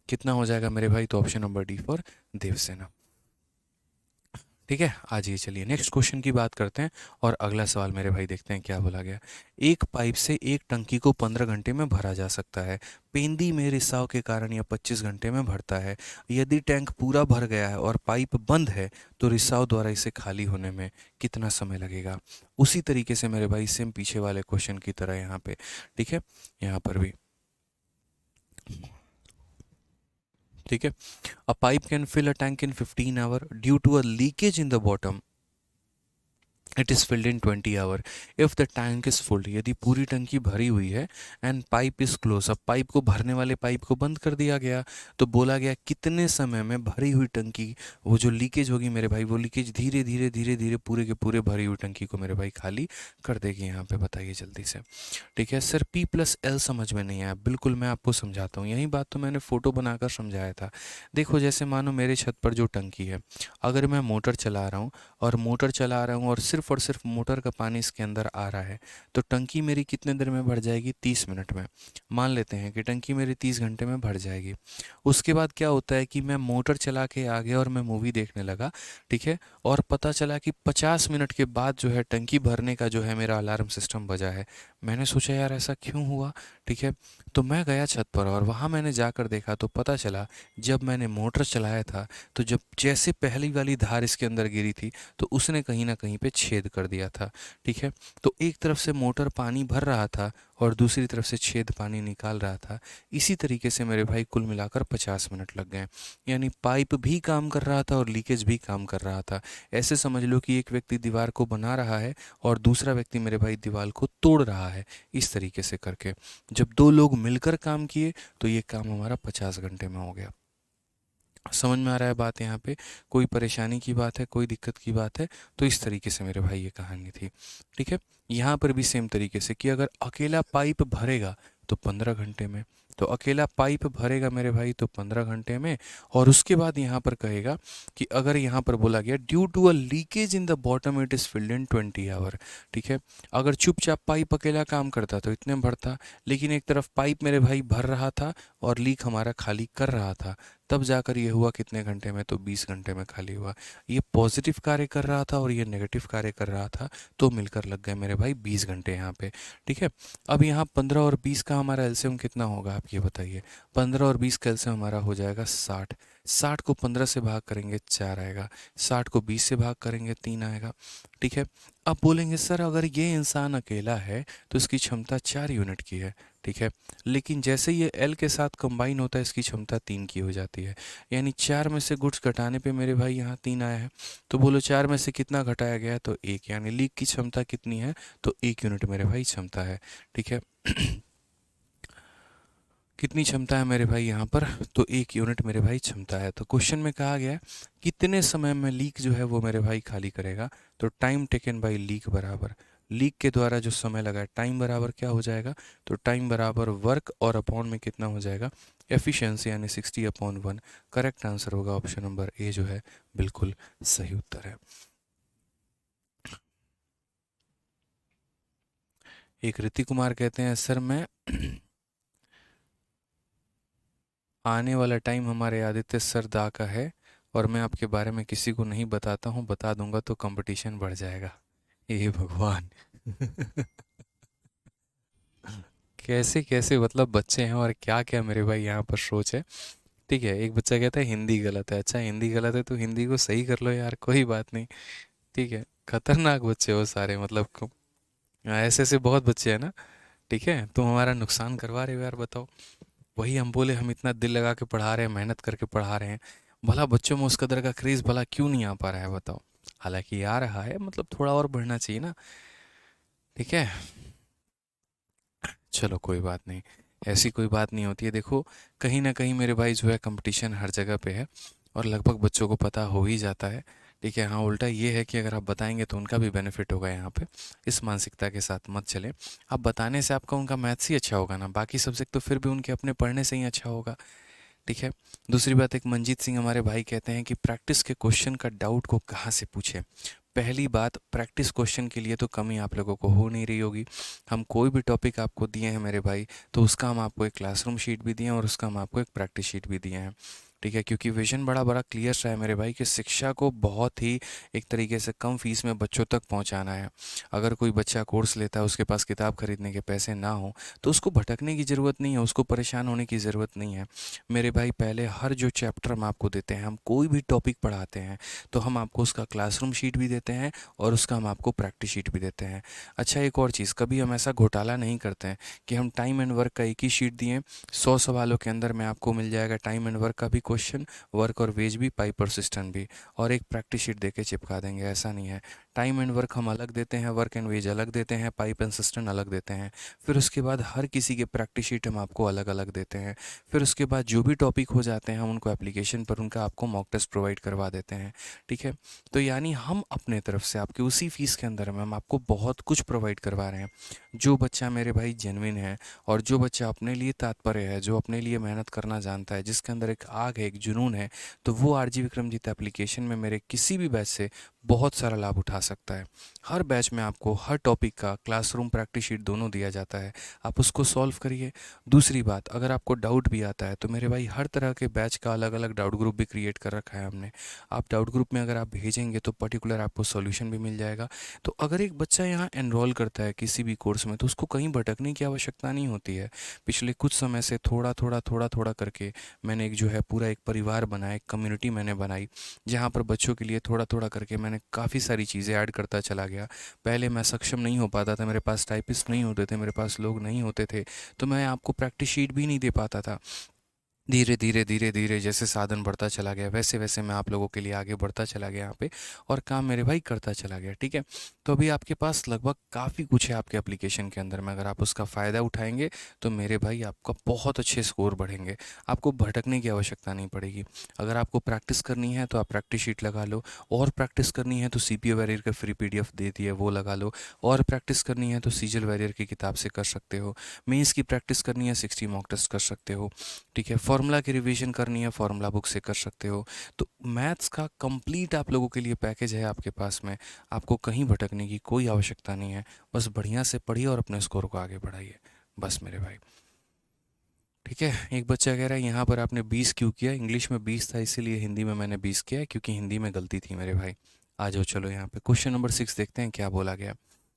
Speaker 1: कितना हो जाएगा मेरे भाई, तो option number D for Devasena. ठीक है, आ जाइए, चलिए नेक्स्ट क्वेश्चन की बात करते हैं। और अगला सवाल मेरे भाई देखते हैं क्या बोला गया। एक पाइप से एक टंकी को 15 घंटे में भरा जा सकता है। पेंदी में रिसाव के कारण यह 25 घंटे में भरता है। यदि टैंक पूरा भर गया है और पाइप बंद है तो रिसाव द्वारा इसे खाली होने में कितना समय लगेगा। उसी तरीके से मेरे भाई सेम पीछे वाले क्वेश्चन की तरह यहाँ पे। ठीक है, यहाँ पर भी ठीक है। A pipe can fill a tank in 15 hours due to a leakage in the bottom. It is filled in 20 hour if the tank is full. यदि पूरी टंकी भरी हुई है एंड पाइप इज़ क्लोज, अब पाइप को भरने वाले पाइप को बंद कर दिया गया, तो बोला गया कितने समय में भरी हुई टंकी, वो जो लीकेज होगी मेरे भाई, वो लीकेज धीरे धीरे धीरे धीरे पूरे के पूरे भरी हुई टंकी को मेरे भाई खाली कर देगी। यहाँ पे बताइए जल्दी से। ठीक है सर, P+L समझ में नहीं आया, बिल्कुल मैं आपको समझाता हूँ। यही बात तो मैंने फ़ोटो बनाकर समझाया था। देखो जैसे मानो मेरे छत पर जो टंकी है, अगर मैं मोटर चला रहा हूँ और सिर्फ मोटर का पानी इसके अंदर आ रहा है, तो टंकी मेरी कितने देर में भर जाएगी, 30 मिनट में। मान लेते हैं कि टंकी मेरी 30 घंटे में भर जाएगी। उसके बाद क्या होता है कि मैं मोटर चला के आ गया और मैं मूवी देखने लगा। ठीक है, और पता चला कि 50 मिनट के बाद जो है टंकी भरने का जो है मेरा अलार्म सिस्टम बजा है। मैंने सोचा यार ऐसा क्यों हुआ। ठीक है, तो मैं गया छत पर और वहाँ मैंने जाकर देखा तो पता चला जब मैंने मोटर चलाया था, तो जब जैसे पहली वाली धार इसके अंदर गिरी थी तो उसने कहीं ना कहीं पे छेद कर दिया था। ठीक है, तो एक तरफ से मोटर पानी भर रहा था और दूसरी तरफ से छेद पानी निकाल रहा था। इसी तरीके से मेरे भाई कुल मिलाकर 50 मिनट लग गए। यानी पाइप भी काम कर रहा था और लीकेज भी काम कर रहा था। ऐसे समझ लो कि एक व्यक्ति दीवार को बना रहा है और दूसरा व्यक्ति मेरे भाई दीवार को तोड़ रहा है। इस तरीके से करके जब 2 लोग मिलकर काम किए तो ये काम हमारा 50 घंटे में हो गया। समझ में आ रहा है बात यहाँ पे, कोई परेशानी की बात है, कोई दिक्कत की बात है, तो इस तरीके से मेरे भाई ये कहानी थी। ठीक है, यहाँ पर भी सेम तरीके से कि अगर अकेला पाइप भरेगा तो 15 घंटे में, तो अकेला पाइप भरेगा मेरे भाई तो 15 घंटे में। और उसके बाद यहाँ पर कहेगा कि अगर यहाँ पर बोला गया due to a leakage in the bottom it is filled in 20 hour. ठीक है, अगर चुपचाप पाइप अकेला काम करता तो इतने में भरता, लेकिन एक तरफ पाइप मेरे भाई भर रहा था और लीक हमारा खाली कर रहा था, तब जाकर ये हुआ कितने घंटे में, तो 20 घंटे में खाली हुआ। ये पॉजिटिव कार्य कर रहा था और ये नेगेटिव कार्य कर रहा था, तो मिलकर लग गए मेरे भाई 20 घंटे यहाँ पे। ठीक है, अब यहाँ 15 और 20 का हमारा एलसीएम कितना होगा आप ये बताइए। 15 और 20 का एलसीएम हमारा हो जाएगा 60। 60 को 15 से भाग करेंगे 4 आएगा, 60 को 20 से भाग करेंगे 3 आएगा। ठीक है, अब बोलेंगे सर अगर ये इंसान अकेला है तो इसकी क्षमता 4 यूनिट की है। ठीक है, लेकिन जैसे ये एल के साथ कंबाइन होता है इसकी क्षमता 3 की हो जाती है। यानी 4 में से गुड्स घटाने पे मेरे भाई यहाँ 3 आया है। तो बोलो 4 में से कितना घटाया गया है, तो 1, यानी लीक की क्षमता कितनी है, तो 1 यूनिट मेरे भाई क्षमता है। ठीक है कितनी क्षमता है मेरे भाई यहाँ पर, तो 1 यूनिट मेरे भाई क्षमता है। तो क्वेश्चन में कहा गया है कितने समय में लीक जो है वो मेरे भाई खाली करेगा, तो टाइम टेकन बाई लीक बराबर लीक के द्वारा जो समय लगा है टाइम बराबर क्या हो जाएगा, तो टाइम बराबर वर्क और अपॉन में कितना हो जाएगा, एफिशिएंसी, यानी 60/1। करेक्ट आंसर होगा ऑप्शन नंबर ए जो है बिल्कुल सही उत्तर है। एक ऋतिक कुमार कहते हैं सर मैं आने वाला टाइम हमारे आदित्य सर दा का है और मैं आपके बारे में किसी को नहीं बताता हूँ, बता दूंगा तो कंपटीशन बढ़ जाएगा। हे भगवान कैसे कैसे मतलब बच्चे हैं और क्या क्या मेरे भाई यहाँ पर सोच है। ठीक है, एक बच्चा कहता है हिंदी गलत है। अच्छा हिंदी गलत है तो हिंदी को सही कर लो यार, कोई बात नहीं। ठीक है, खतरनाक बच्चे हो सारे, मतलब ऐसे ऐसे बहुत बच्चे हैं ना। ठीक है, तुम हमारा नुकसान करवा रहे हो यार, बताओ। वही हम बोले हम इतना दिल लगा के पढ़ा रहे हैं, मेहनत करके पढ़ा रहे हैं, भला बच्चों में उस कदर का क्रेज़ भला क्यों नहीं आ पा रहा है बताओ। हालांकि आ रहा है, मतलब थोड़ा और बढ़ना चाहिए ना। ठीक है, चलो कोई बात नहीं, ऐसी कोई बात नहीं होती है। देखो कहीं ना कहीं मेरे भाई जो है कंपटीशन हर जगह पे है और लगभग बच्चों को पता हो ही जाता है। ठीक है, हाँ उल्टा ये है कि अगर आप बताएंगे तो उनका भी बेनिफिट होगा यहाँ पे। इस मानसिकता के साथ मत चलें। आप बताने से आपका उनका मैथ्स ही अच्छा होगा ना, बाकी सब्जेक्ट तो फिर भी उनके अपने पढ़ने से ही अच्छा होगा। ठीक है, दूसरी बात, एक मंजीत सिंह हमारे भाई कहते हैं कि प्रैक्टिस के क्वेश्चन का डाउट को कहाँ से पूछें। पहली बात, प्रैक्टिस क्वेश्चन के लिए तो कमी आप लोगों को हो नहीं रही होगी। हम कोई भी टॉपिक आपको दिए हैं मेरे भाई, तो उसका हम आपको एक क्लासरूम शीट भी दिए हैं और उसका हम आपको एक प्रैक्टिस शीट भी दिए हैं। ठीक है, क्योंकि विजन बड़ा बड़ा क्लियर सा है मेरे भाई कि शिक्षा को बहुत ही एक तरीके से कम फीस में बच्चों तक पहुंचाना है। अगर कोई बच्चा कोर्स लेता है उसके पास किताब खरीदने के पैसे ना हो तो उसको भटकने की ज़रूरत नहीं है, उसको परेशान होने की ज़रूरत नहीं है। मेरे भाई पहले हर जो चैप्टर हम आपको देते हैं, हम कोई भी टॉपिक पढ़ाते हैं तो हम आपको उसका क्लासरूम शीट भी देते हैं और उसका हम आपको प्रैक्टिस शीट भी देते हैं। अच्छा एक और चीज़, कभी हम ऐसा घोटाला नहीं करते हैं कि हम टाइम एंड वर्क का एक ही शीट दिए, 100 सवालों के अंदर में आपको मिल जाएगा टाइम एंड वर्क का भी क्वेश्चन, वर्क और वेज भी, पाइप और सिस्टम भी, और एक प्रैक्टिस शीट दे के चिपका देंगे, ऐसा नहीं है। टाइम एंड वर्क हम अलग देते हैं, वर्क एंड वेज अलग देते हैं, पाइप एंड सिस्टम अलग देते हैं। फिर उसके बाद हर किसी के प्रैक्टिस शीट हम आपको अलग अलग देते हैं। फिर उसके बाद जो भी टॉपिक हो जाते हैं हम उनको एप्लीकेशन पर उनका आपको मॉक टेस्ट प्रोवाइड करवा देते हैं। ठीक है, तो यानी हम अपने तरफ से आपके उसी फीस के अंदर में हम आपको बहुत कुछ प्रोवाइड करवा रहे हैं। जो बच्चा मेरे भाई जेन्युइन है और जो बच्चा अपने लिए तात्पर्य है, जो अपने लिए मेहनत करना जानता है, जिसके अंदर एक आग है, एक जुनून है, तो वो आरजी विक्रमजीत एप्लीकेशन में मेरे किसी भी बैच से बहुत सारा लाभ उठा सकता है। हर बैच में आपको हर टॉपिक का क्लासरूम प्रैक्टिस शीट दोनों दिया जाता है, आप उसको सॉल्व करिए। दूसरी बात, अगर आपको डाउट भी आता है तो मेरे भाई हर तरह के बैच का अलग अलग डाउट ग्रुप भी क्रिएट कर रखा है हमने। आप डाउट ग्रुप में अगर आप भेजेंगे तो पर्टिकुलर आपको सॉल्यूशन भी मिल जाएगा। तो अगर एक बच्चा यहाँ एनरोल करता है किसी भी कोर्स में तो उसको कहीं भटकने की आवश्यकता नहीं होती है। पिछले कुछ समय से थोड़ा थोड़ा करके मैंने एक जो है पूरा एक परिवार बनाया, एक कम्युनिटी मैंने बनाई, जहाँ पर बच्चों के लिए थोड़ा थोड़ा करके मैंने काफ़ी सारी चीज़ें ऐड करता चला गया। पहले मैं सक्षम नहीं हो पाता था, मेरे पास टाइपिस्ट नहीं होते थे, मेरे पास लोग नहीं होते थे, तो मैं आपको प्रैक्टिस शीट भी नहीं दे पाता था। धीरे धीरे धीरे धीरे जैसे साधन बढ़ता चला गया वैसे वैसे मैं आप लोगों के लिए आगे बढ़ता चला गया यहाँ पे, और काम मेरे भाई करता चला गया। ठीक है, तो अभी आपके पास लगभग काफ़ी कुछ है आपके एप्लीकेशन के अंदर में, अगर आप उसका फ़ायदा उठाएंगे तो मेरे भाई आपका बहुत अच्छे स्कोर बढ़ेंगे, आपको भटकने की आवश्यकता नहीं पड़ेगी। अगर आपको प्रैक्टिस करनी है तो आप प्रैक्टिस शीट लगा लो, और प्रैक्टिस करनी है तो CPO वैरियर का फ्री PDF दे दिए वो लगा लो, और प्रैक्टिस करनी है तो सीजल वैरियर की किताब से कर सकते हो, मेंस की प्रैक्टिस करनी है 60 मॉक टेस्ट कर सकते हो। ठीक है, फार्मूला की रिवीजन करनी है फार्मूला बुक से कर सकते हो। तो मैथ्स का कंप्लीट आप लोगों के लिए पैकेज है आपके पास में, आपको कहीं भटकने की कोई आवश्यकता नहीं है, बस बढ़िया से पढ़िए और अपने स्कोर को आगे बढ़ाइए, बस मेरे भाई। ठीक है, एक बच्चा कह रहा है यहाँ पर आपने 20 क्यों किया, इंग्लिश में 20 था इसीलिए हिंदी में मैंने 20 किया है, क्योंकि हिंदी में गलती थी मेरे भाई। आ जाओ चलो यहाँ पे क्वेश्चन नंबर 6 देखते हैं क्या बोला गया।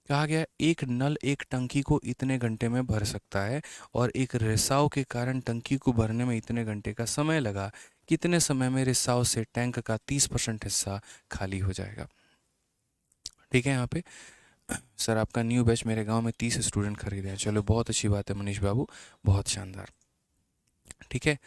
Speaker 1: कहा गया एक नल एक टंकी को इतने घंटे में भर सकता है और एक रिसाव के कारण टंकी को भरने में इतने घंटे का समय लगा, कितने समय में रिसाव से टैंक का 30% हिस्सा खाली हो जाएगा। ठीक है, यहाँ पे सर आपका न्यू बैच मेरे गांव में 30 स्टूडेंट खरीदे हैं, चलो बहुत अच्छी बात है मनीष बाबू, बहुत शानदार। ठीक है,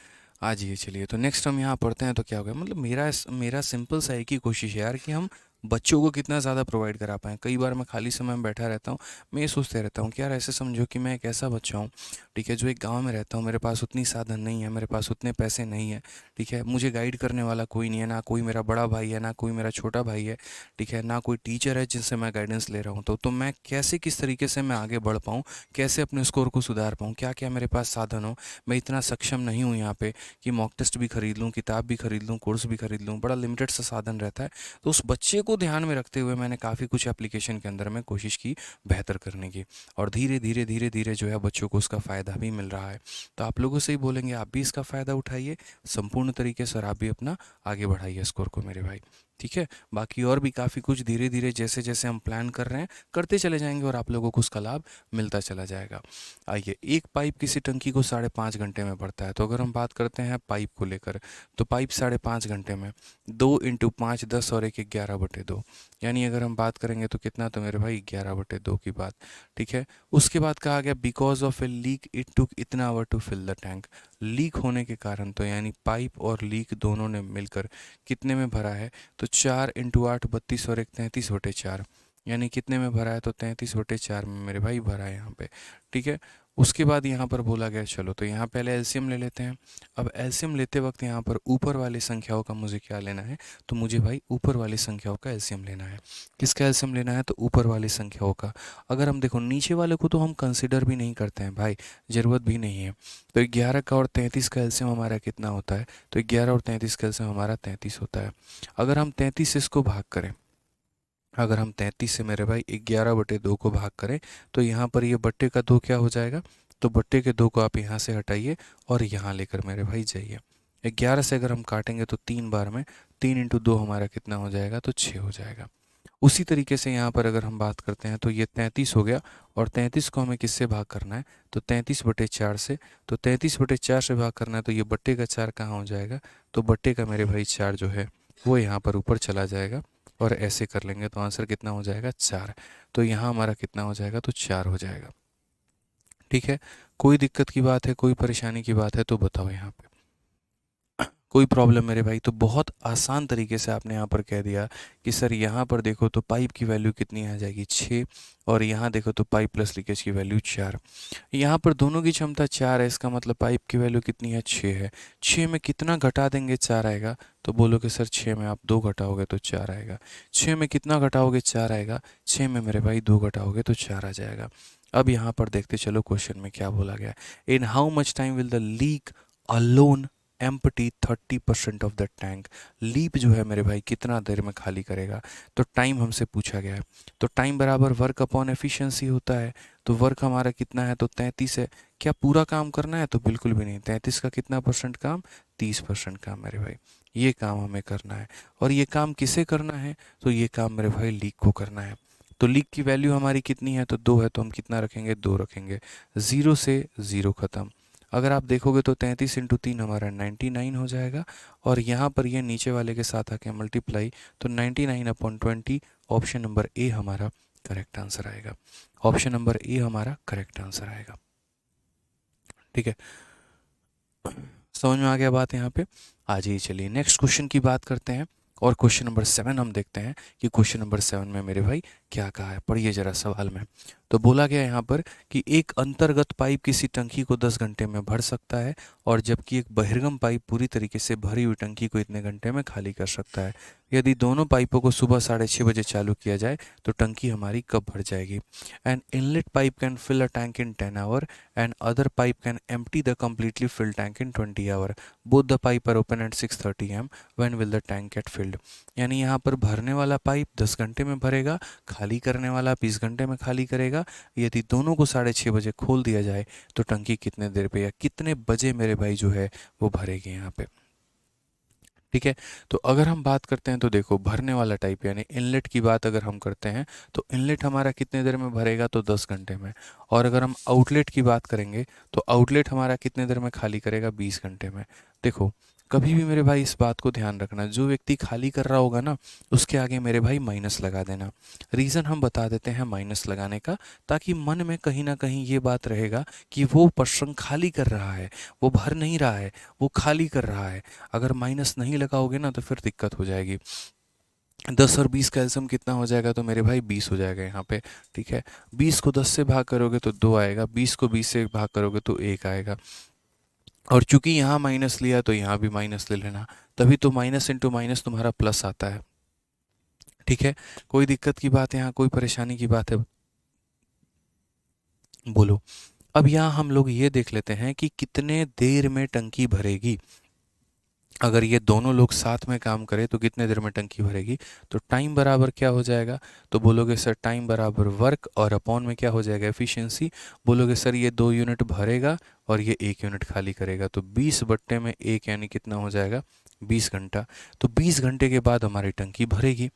Speaker 1: आ जाइए चलिए, तो नेक्स्ट हम यहाँ पढ़ते हैं तो क्या होगा, मतलब मेरा सिंपल सा एक ही कोशिश है यार कि हम बच्चों को कितना ज़्यादा प्रोवाइड करा पाएँ। कई बार मैं खाली समय में बैठा रहता हूँ, मैं ये सोचते रहता हूँ कि यार ऐसे समझो कि मैं एक ऐसा बच्चा हूँ, ठीक है, जो एक गांव में रहता हूँ, मेरे पास उतनी साधन नहीं है, मेरे पास उतने पैसे नहीं है, ठीक है, मुझे गाइड करने वाला कोई नहीं है, ना कोई मेरा बड़ा भाई है, ना कोई मेरा छोटा भाई है, ठीक है, ना कोई टीचर है जिनसे मैं गाइडेंस ले रहा हूँ, तो मैं कैसे किस तरीके से मैं आगे बढ़ पाऊँ, कैसे अपने स्कोर को सुधार पाऊँ, क्या क्या मेरे पास साधन हो। मैं इतना सक्षम नहीं हूँ यहाँ पे कि मॉक टेस्ट भी खरीद लूँ, किताब भी खरीद लूँ, कोर्स भी खरीद लूँ, बड़ा लिमिटेड सा साधन रहता है। तो उस बच्चे को ध्यान में रखते हुए मैंने काफ़ी कुछ एप्लीकेशन के अंदर में कोशिश की बेहतर करने की, और धीरे धीरे धीरे धीरे जो है बच्चों को उसका फ़ायदा भी मिल रहा है। तो आप लोगों से ही बोलेंगे आप भी इसका फ़ायदा उठाइए संपूर्ण तरीके से, और आप भी अपना आगे बढ़ाइए स्कोर को मेरे भाई। ठीक है, बाकी और भी काफ़ी कुछ धीरे धीरे जैसे जैसे हम प्लान कर रहे हैं करते चले जाएंगे और आप लोगों को उसका लाभ मिलता चला जाएगा। आइए, एक पाइप किसी टंकी को 5.5 घंटे में भरता है, तो अगर हम बात करते हैं पाइप को लेकर, तो पाइप 5.5 घंटे में 2 × 5 10 और 1 11/2, यानी अगर हम बात करेंगे तो कितना, तो मेरे भाई 11/2 की बात। ठीक है, उसके बाद कहा गया because of a leak it took इतना hour to fill the tank, leak होने के कारण, तो यानी पाइप और लीक दोनों ने मिलकर कितने में भरा है, तो 4 × 8 32 और 1 33/4, यानी कितने में भरा है, तो 33/4 में मेरे भाई भरा है यहाँ पे। ठीक है, उसके बाद यहाँ पर बोला गया, चलो तो यहाँ पहले एलसीएम ले लेते हैं। अब एलसीएम लेते वक्त यहाँ पर ऊपर वाली संख्याओं का मुझे क्या लेना है, तो मुझे भाई ऊपर वाली संख्याओं का एलसीएम लेना है। किसका एलसीएम लेना है, तो ऊपर वाली संख्याओं का। अगर हम देखो नीचे वाले को तो हम कंसिडर भी नहीं करते हैं भाई, ज़रूरत भी नहीं है। तो 11 का और 33 का एलसीएम हमारा कितना होता है, तो 11 और 33 का एलसीएम हमारा 33 होता है। अगर हम 33 से इसको भाग करें, अगर हम 33 से मेरे भाई 11/2 को भाग करें, तो यहाँ पर ये बट्टे का 2 क्या हो जाएगा, तो बट्टे के 2 को आप यहाँ से हटाइए और यहाँ लेकर मेरे भाई जाइए। 11 से अगर हम काटेंगे तो 3 बार में 3 × 2 हमारा कितना हो जाएगा, तो 6 हो जाएगा। उसी तरीके से यहाँ पर अगर हम बात करते हैं तो ये 33 हो गया, और 33 को हमें किससे भाग करना है, तो 33/4 से, तो 33/4 से भाग करना है, तो ये बट्टे का 4 कहाँ हो जाएगा, तो बट्टे का मेरे भाई 4 जो है वो यहाँ पर ऊपर चला जाएगा, और ऐसे कर लेंगे तो आंसर कितना हो जाएगा, 4। तो यहाँ हमारा कितना हो जाएगा, तो 4 हो जाएगा। ठीक है, कोई दिक्कत की बात है, कोई परेशानी की बात है तो बताओ यहाँ पे, कोई प्रॉब्लम मेरे भाई। तो बहुत आसान तरीके से आपने यहाँ पर कह दिया कि सर यहाँ पर देखो तो पाइप की वैल्यू कितनी आ जाएगी, 6, और यहाँ देखो तो पाइप प्लस लीकेज की वैल्यू 4। यहाँ पर दोनों की क्षमता 4 है, इसका मतलब पाइप की वैल्यू कितनी है, 6 है। 6 में कितना घटा देंगे, 4 आएगा, तो बोलोगे सर 6 में आप 2 घटाओगे तो 4 आएगा। 6 में कितना घटाओगे, 4 आएगा। 6 में मेरे भाई 2 घटाओगे तो 4 आ जाएगा। अब यहाँ पर देखते चलो क्वेश्चन में क्या बोला गया, in how much time will the leak alone empty 30% of the tank, लीप जो है मेरे भाई कितना देर में खाली करेगा, तो टाइम हमसे पूछा गया है। तो टाइम बराबर वर्क अपॉन एफिशिएंसी होता है, तो वर्क हमारा कितना है, तो 33 है। क्या पूरा काम करना है, तो बिल्कुल भी नहीं, 33 का कितना परसेंट काम, 30% काम मेरे भाई, ये काम हमें करना है। और ये काम किसे करना है, तो ये काम मेरे भाई लीक को करना है। तो लीक की वैल्यू हमारी कितनी है, तो 2 है, तो हम कितना रखेंगे, 2 रखेंगे। 0 से 0 ख़त्म। अगर आप देखोगे तो 33 × 3 हमारा 99 हो जाएगा, और यहाँ पर ये नीचे वाले के साथ आके मल्टीप्लाई, तो 99/20, ऑप्शन नंबर ए हमारा करेक्ट आंसर आएगा। ऑप्शन नंबर ए हमारा करेक्ट आंसर आएगा। ठीक है, समझ में आ गया बात यहाँ पे। आ जाइए, चलिए नेक्स्ट क्वेश्चन की बात करते हैं। और क्वेश्चन नंबर 7 हम देखते हैं कि क्वेश्चन नंबर 7 में मेरे भाई क्या कहा है, पढ़िए जरा सवाल में। तो बोला गया यहाँ पर कि एक अंतर्गत पाइप किसी टंकी को 10 घंटे में भर सकता है, और जबकि एक बहिर्गम पाइप पूरी तरीके से भरी हुई टंकी को इतने घंटे में खाली कर सकता है। यदि दोनों पाइपों को सुबह 6:30 बजे चालू किया जाए तो टंकी हमारी कब भर जाएगी। An inlet pipe can fill a tank in 10 hour and other pipe can empty the completely filled tank in 20 hour. Both the pipe are open at 6:30 am. When will the tank get filled? यानी यहाँ पर भरने वाला pipe 10 घंटे में भरेगा, खाली करने वाला 20 घंटे में खाली करेगा। यदि दोनों को 6:30 बजे खोल दिया जाए तो टंकी कितने देर पे या कितने बजे मेरे भाई जो है वो भरेगी यहाँ पे। ठीक है, तो अगर हम बात करते हैं तो देखो भरने वाला टाइप यानी इनलेट की बात अगर हम करते हैं तो इनलेट हमारा कितने देर में भरेगा, तो 10 घंटे में। और अगर हम आउटलेट की बात करेंगे तो आउटलेट हमारा कितने देर में खाली करेगा, 20 घंटे में। देखो कभी भी मेरे भाई इस बात को ध्यान रखना, जो व्यक्ति खाली कर रहा होगा ना उसके आगे मेरे भाई माइनस लगा देना। रीज़न हम बता देते हैं माइनस लगाने का, ताकि मन में कहीं ना कहीं ये बात रहेगा कि वो पर्सन खाली कर रहा है, वो भर नहीं रहा है, वो खाली कर रहा है। अगर माइनस नहीं लगाओगे ना तो फिर दिक्कत हो जाएगी। 10 और 20 का एलसीएम कितना हो जाएगा, तो मेरे भाई 20 हो जाएगा यहाँ पे। ठीक है, 20 को 10 से भाग करोगे तो 2 आएगा, 20 को 20 से भाग करोगे तो 1 आएगा। और चूंकि यहाँ माइनस लिया तो यहाँ भी माइनस ले लेना, तभी तो माइनस इंटू माइनस तुम्हारा प्लस आता है। ठीक है, कोई दिक्कत की बात है यहाँ, कोई परेशानी की बात है, बोलो। अब यहाँ हम लोग ये देख लेते हैं कि कितने देर में टंकी भरेगी। अगर ये दोनों लोग साथ में काम करें तो कितने देर में टंकी भरेगी, तो टाइम बराबर क्या हो जाएगा, तो बोलोगे सर टाइम बराबर वर्क और अपॉन में क्या हो जाएगा, एफिशिएंसी। बोलोगे सर ये 2 यूनिट भरेगा और ये 1 यूनिट खाली करेगा, तो 20 बट्टे में 1 यानी कितना हो जाएगा, 20 घंटा। तो 20 घंटे के बाद हमारी टंकी भरेगी।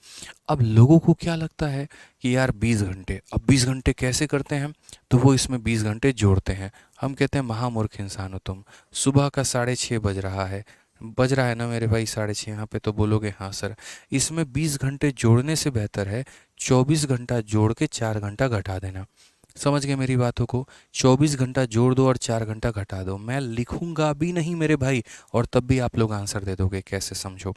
Speaker 1: अब लोगों को क्या लगता है कि यार 20 घंटे, अब 20 घंटे कैसे करते हैं, तो वो इसमें 20 घंटे जोड़ते हैं। हम कहते हैं महामूर्ख इंसान हो तुम, सुबह का 6:30 बज रहा है ना मेरे भाई 6:30 यहाँ पे, तो बोलोगे हाँ सर। इसमें 20 घंटे जोड़ने से बेहतर है 24 घंटा जोड़ के 4 घंटा घटा देना। समझ गए मेरी बातों को, 24 घंटा जोड़ दो और 4 घंटा घटा दो। मैं लिखूंगा भी नहीं मेरे भाई, और तब भी आप लोग आंसर दे दोगे। कैसे, समझो।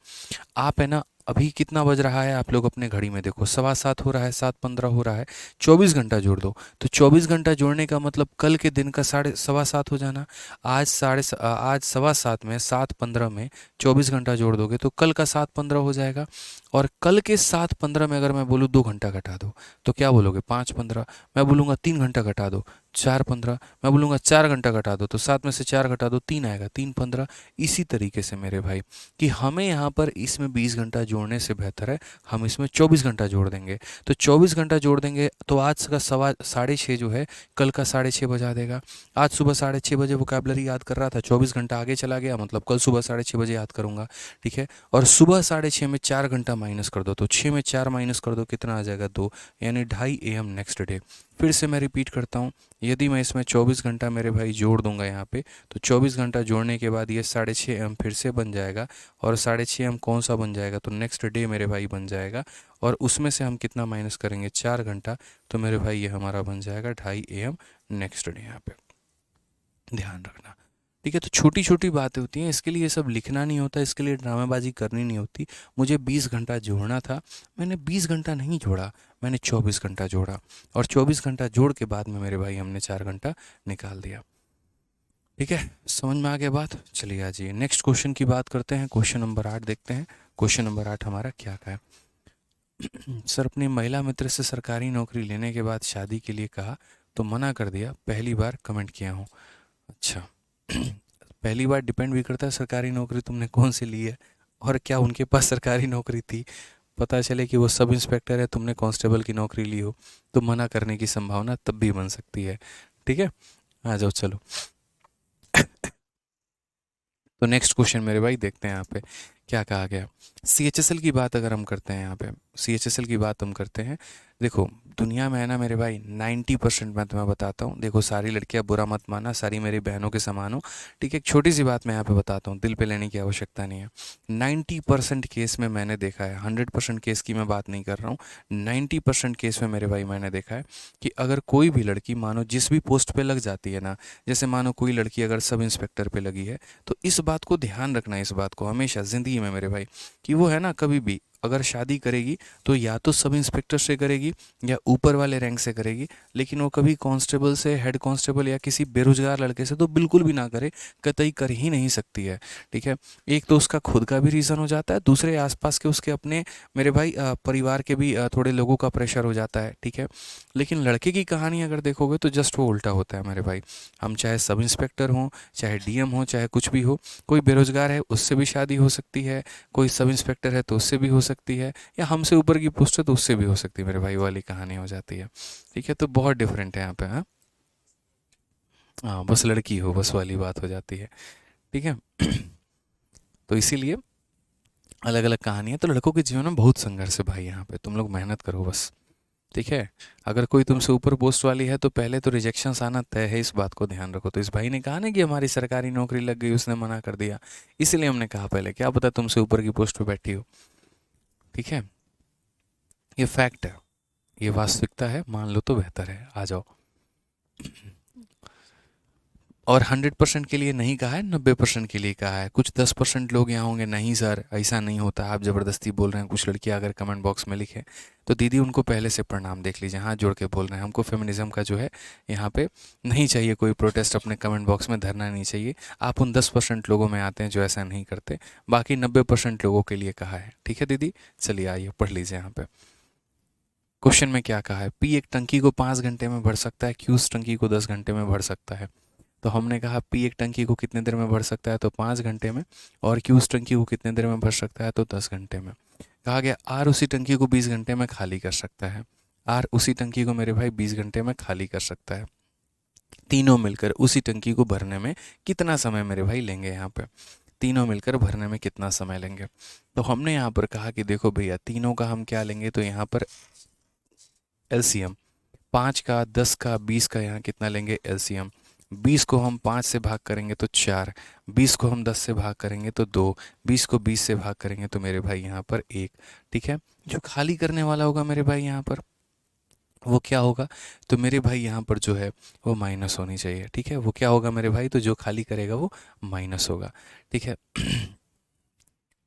Speaker 1: आप है ना, अभी कितना बज रहा है आप लोग अपने घड़ी में देखो, 7:15 हो रहा है, 7:15 हो रहा है। 24 घंटा जोड़ दो, तो 24 घंटा जोड़ने का मतलब कल के दिन का 7:15 हो जाना। आज 7:15 में 7:15 में 24 घंटा जोड़ दोगे तो कल का 7:15 हो जाएगा। और कल के 7:15 में अगर मैं बोलूँ 2 घंटा घटा दो तो क्या बोलोगे, 5:15। मैं बोलूँगा 3 घंटा घटा दो, 4:15। मैं बोलूँगा 4 घंटा घटा दो तो 7 में से 4 घटा दो 3 आएगा, 3:15। इसी तरीके से मेरे भाई कि हमें यहाँ पर इसमें 20 घंटा जोड़ने से बेहतर है हम इसमें 24 घंटा जोड़ देंगे। तो 24 घंटा जोड़ देंगे तो आज का 6:30 जो है कल का 6:30 बजा देगा। आज सुबह 6:30 बजे वोकैबलरी याद कर रहा था, 24 घंटा आगे चला गया, मतलब कल सुबह 6:30 बजे याद करूँगा। ठीक है, और सुबह 6:30 में 4 घंटा माइनस कर दो, तो 6 में 4 माइनस कर दो, कितना आ जाएगा, 2, यानी 2:30 AM नेक्स्ट डे। फिर से मैं रिपीट करता हूँ, यदि मैं इसमें 24 घंटा मेरे भाई जोड़ दूंगा यहाँ पे, तो 24 घंटा जोड़ने के बाद ये 6:30 AM फिर से बन जाएगा। और 6:30 AM कौन सा बन जाएगा, तो नेक्स्ट डे मेरे भाई बन जाएगा। और उसमें से हम कितना माइनस करेंगे, 4 घंटा, तो मेरे भाई ये हमारा बन जाएगा 2:30 AM नेक्स्ट डे। यहाँ पे ध्यान रखना। ठीक है, तो छोटी छोटी बातें होती हैं, इसके लिए ये सब लिखना नहीं होता, इसके लिए ड्रामेबाजी करनी नहीं होती। मुझे 20 घंटा जोड़ना था, मैंने 20 घंटा नहीं जोड़ा, मैंने 24 घंटा जोड़ा। और 24 घंटा जोड़ के बाद में मेरे भाई हमने 4 घंटा निकाल दिया। ठीक है, समझ में आ गया बात। चलिए आ जाइए नेक्स्ट क्वेश्चन की बात करते हैं। क्वेश्चन नंबर 8 देखते हैं। क्वेश्चन नंबर 8 हमारा क्या का है। सर अपनी महिला मित्र से सरकारी नौकरी लेने के बाद शादी के लिए कहा तो मना कर दिया, पहली बार कमेंट किया हूँ। अच्छा, पहली बार डिपेंड भी करता है सरकारी नौकरी तुमने कौन सी ली है, और क्या उनके पास सरकारी नौकरी थी। पता चले कि वो सब इंस्पेक्टर है, तुमने कांस्टेबल की नौकरी ली हो, तो मना करने की संभावना तब भी बन सकती है। ठीक है, आ जाओ चलो। तो नेक्स्ट क्वेश्चन मेरे भाई देखते हैं यहाँ पे क्या कहा गया। CHSL की बात अगर हम करते हैं यहाँ पे, CHSL की बात हम करते हैं, देखो दुनिया में है ना मेरे भाई 90% मैं तुम्हें बताता हूँ, देखो सारी लड़कियाँ बुरा मत माना, सारी मेरी बहनों के समान हो, ठीक है। एक छोटी सी बात मैं यहाँ पे बताता हूँ, दिल पे लेने की आवश्यकता नहीं है। 90% केस में मैंने देखा है, 100% केस की मैं बात नहीं कर रहा हूँ, 90% केस में मेरे भाई मैंने देखा है कि अगर कोई भी लड़की मानो जिस भी पोस्ट पे लग जाती है ना, जैसे मानो कोई लड़की अगर सब इंस्पेक्टर पे लगी है, तो इस बात को ध्यान रखना, इस बात को हमेशा ज़िंदगी में मेरे भाई, कि वो है ना कभी भी अगर शादी करेगी तो या तो सब इंस्पेक्टर से करेगी या ऊपर वाले रैंक से करेगी, लेकिन वो कभी कांस्टेबल से, हेड कांस्टेबल या किसी बेरोजगार लड़के से तो बिल्कुल भी ना करे, कतई कर ही नहीं सकती है, ठीक है। एक तो उसका खुद का भी रीज़न हो जाता है, दूसरे आसपास के उसके अपने मेरे भाई परिवार के भी थोड़े लोगों का प्रेशर हो जाता है, ठीक है। लेकिन लड़के की कहानी अगर देखोगे तो जस्ट वो उल्टा होता है मेरे भाई। हम चाहे सब इंस्पेक्टर हों, चाहे डीएम हो, चाहे कुछ भी हो, कोई बेरोजगार है उससे भी शादी हो सकती है, कोई सब इंस्पेक्टर है तो उससे भी हो सकती है, या हमसे ऊपर की पोस्ट है तो उससे भी हो सकती है, मेरे भाई वाली कहानी हो जाती है, ठीक है। तो बहुत डिफरेंट है यहाँ पे, हाँ हाँ, बस लड़की हो बस वाली बात हो जाती है, ठीक है। तो इसीलिए अलग अलग कहानी है। तो लड़कों के जीवन में बहुत संघर्ष है भाई, यहाँ पे तुम लोग मेहनत करो बस, ठीक है। अगर कोई तुमसे ऊपर पोस्ट वाली है तो पहले तो रिजेक्शंस आना तय है, इस बात को ध्यान रखो। तो इस भाई ने कहा ना कि हमारी सरकारी नौकरी लग गई, उसने मना कर दिया, इसलिए हमने कहा पहले, क्या पता तुमसे ऊपर की पोस्ट पे बैठी हो, ठीक है। ये फैक्ट है, ये वास्तविकता है, मान लो तो बेहतर है, आ जाओ। और 100% के लिए नहीं कहा है, 90% के लिए कहा है। कुछ 10% लोग यहाँ होंगे, नहीं सर ऐसा नहीं होता, आप ज़बरदस्ती बोल रहे हैं। कुछ लड़कियाँ अगर कमेंट बॉक्स में लिखे तो दीदी उनको पहले से प्रणाम देख लीजिए, हाथ जोड़ के बोल रहे हैं, हमको फेमिनिज्म का जो है यहाँ पे नहीं चाहिए कोई प्रोटेस्ट, अपने कमेंट बॉक्स में धरना नहीं चाहिए। आप उन 10% लोगों में आते हैं जो ऐसा नहीं करते, बाकी 90% लोगों के लिए कहा है, ठीक है दीदी। चलिए आइए पढ़ लीजिए यहाँ पे क्वेश्चन में क्या कहा है। पी एक टंकी को 5 घंटे में भर सकता है, क्यू उस टंकी को 10 घंटे में भर सकता है। तो हमने कहा पी एक टंकी को कितने देर में भर सकता है, तो 5 घंटे में, और क्यू उस टंकी को कितने देर में भर सकता है, तो 10 घंटे में। कहा गया आर उसी टंकी को 20 घंटे में खाली कर सकता है। आर उसी टंकी को मेरे भाई 20 घंटे में खाली कर सकता है। तीनों मिलकर उसी टंकी को भरने में कितना समय मेरे भाई लेंगे, यहाँ पे तीनों मिलकर भरने में कितना समय लेंगे। तो हमने यहाँ पर कहा कि देखो भैया तीनों का हम क्या लेंगे, तो यहाँ पर एलसीएम, 5 का, 10 का, 20 का, यहाँ कितना लेंगे एलसीएम। 20 को हम 5 से भाग करेंगे तो 4, 20 को हम 10 से भाग करेंगे तो 2, 20 को 20 से भाग करेंगे तो मेरे भाई यहाँ पर 1, ठीक है। जो खाली करने वाला होगा मेरे भाई यहाँ पर वो क्या होगा, तो मेरे भाई यहाँ पर जो है वो माइनस होनी चाहिए, ठीक है। वो क्या होगा मेरे भाई, तो जो खाली करेगा वो माइनस होगा, ठीक है।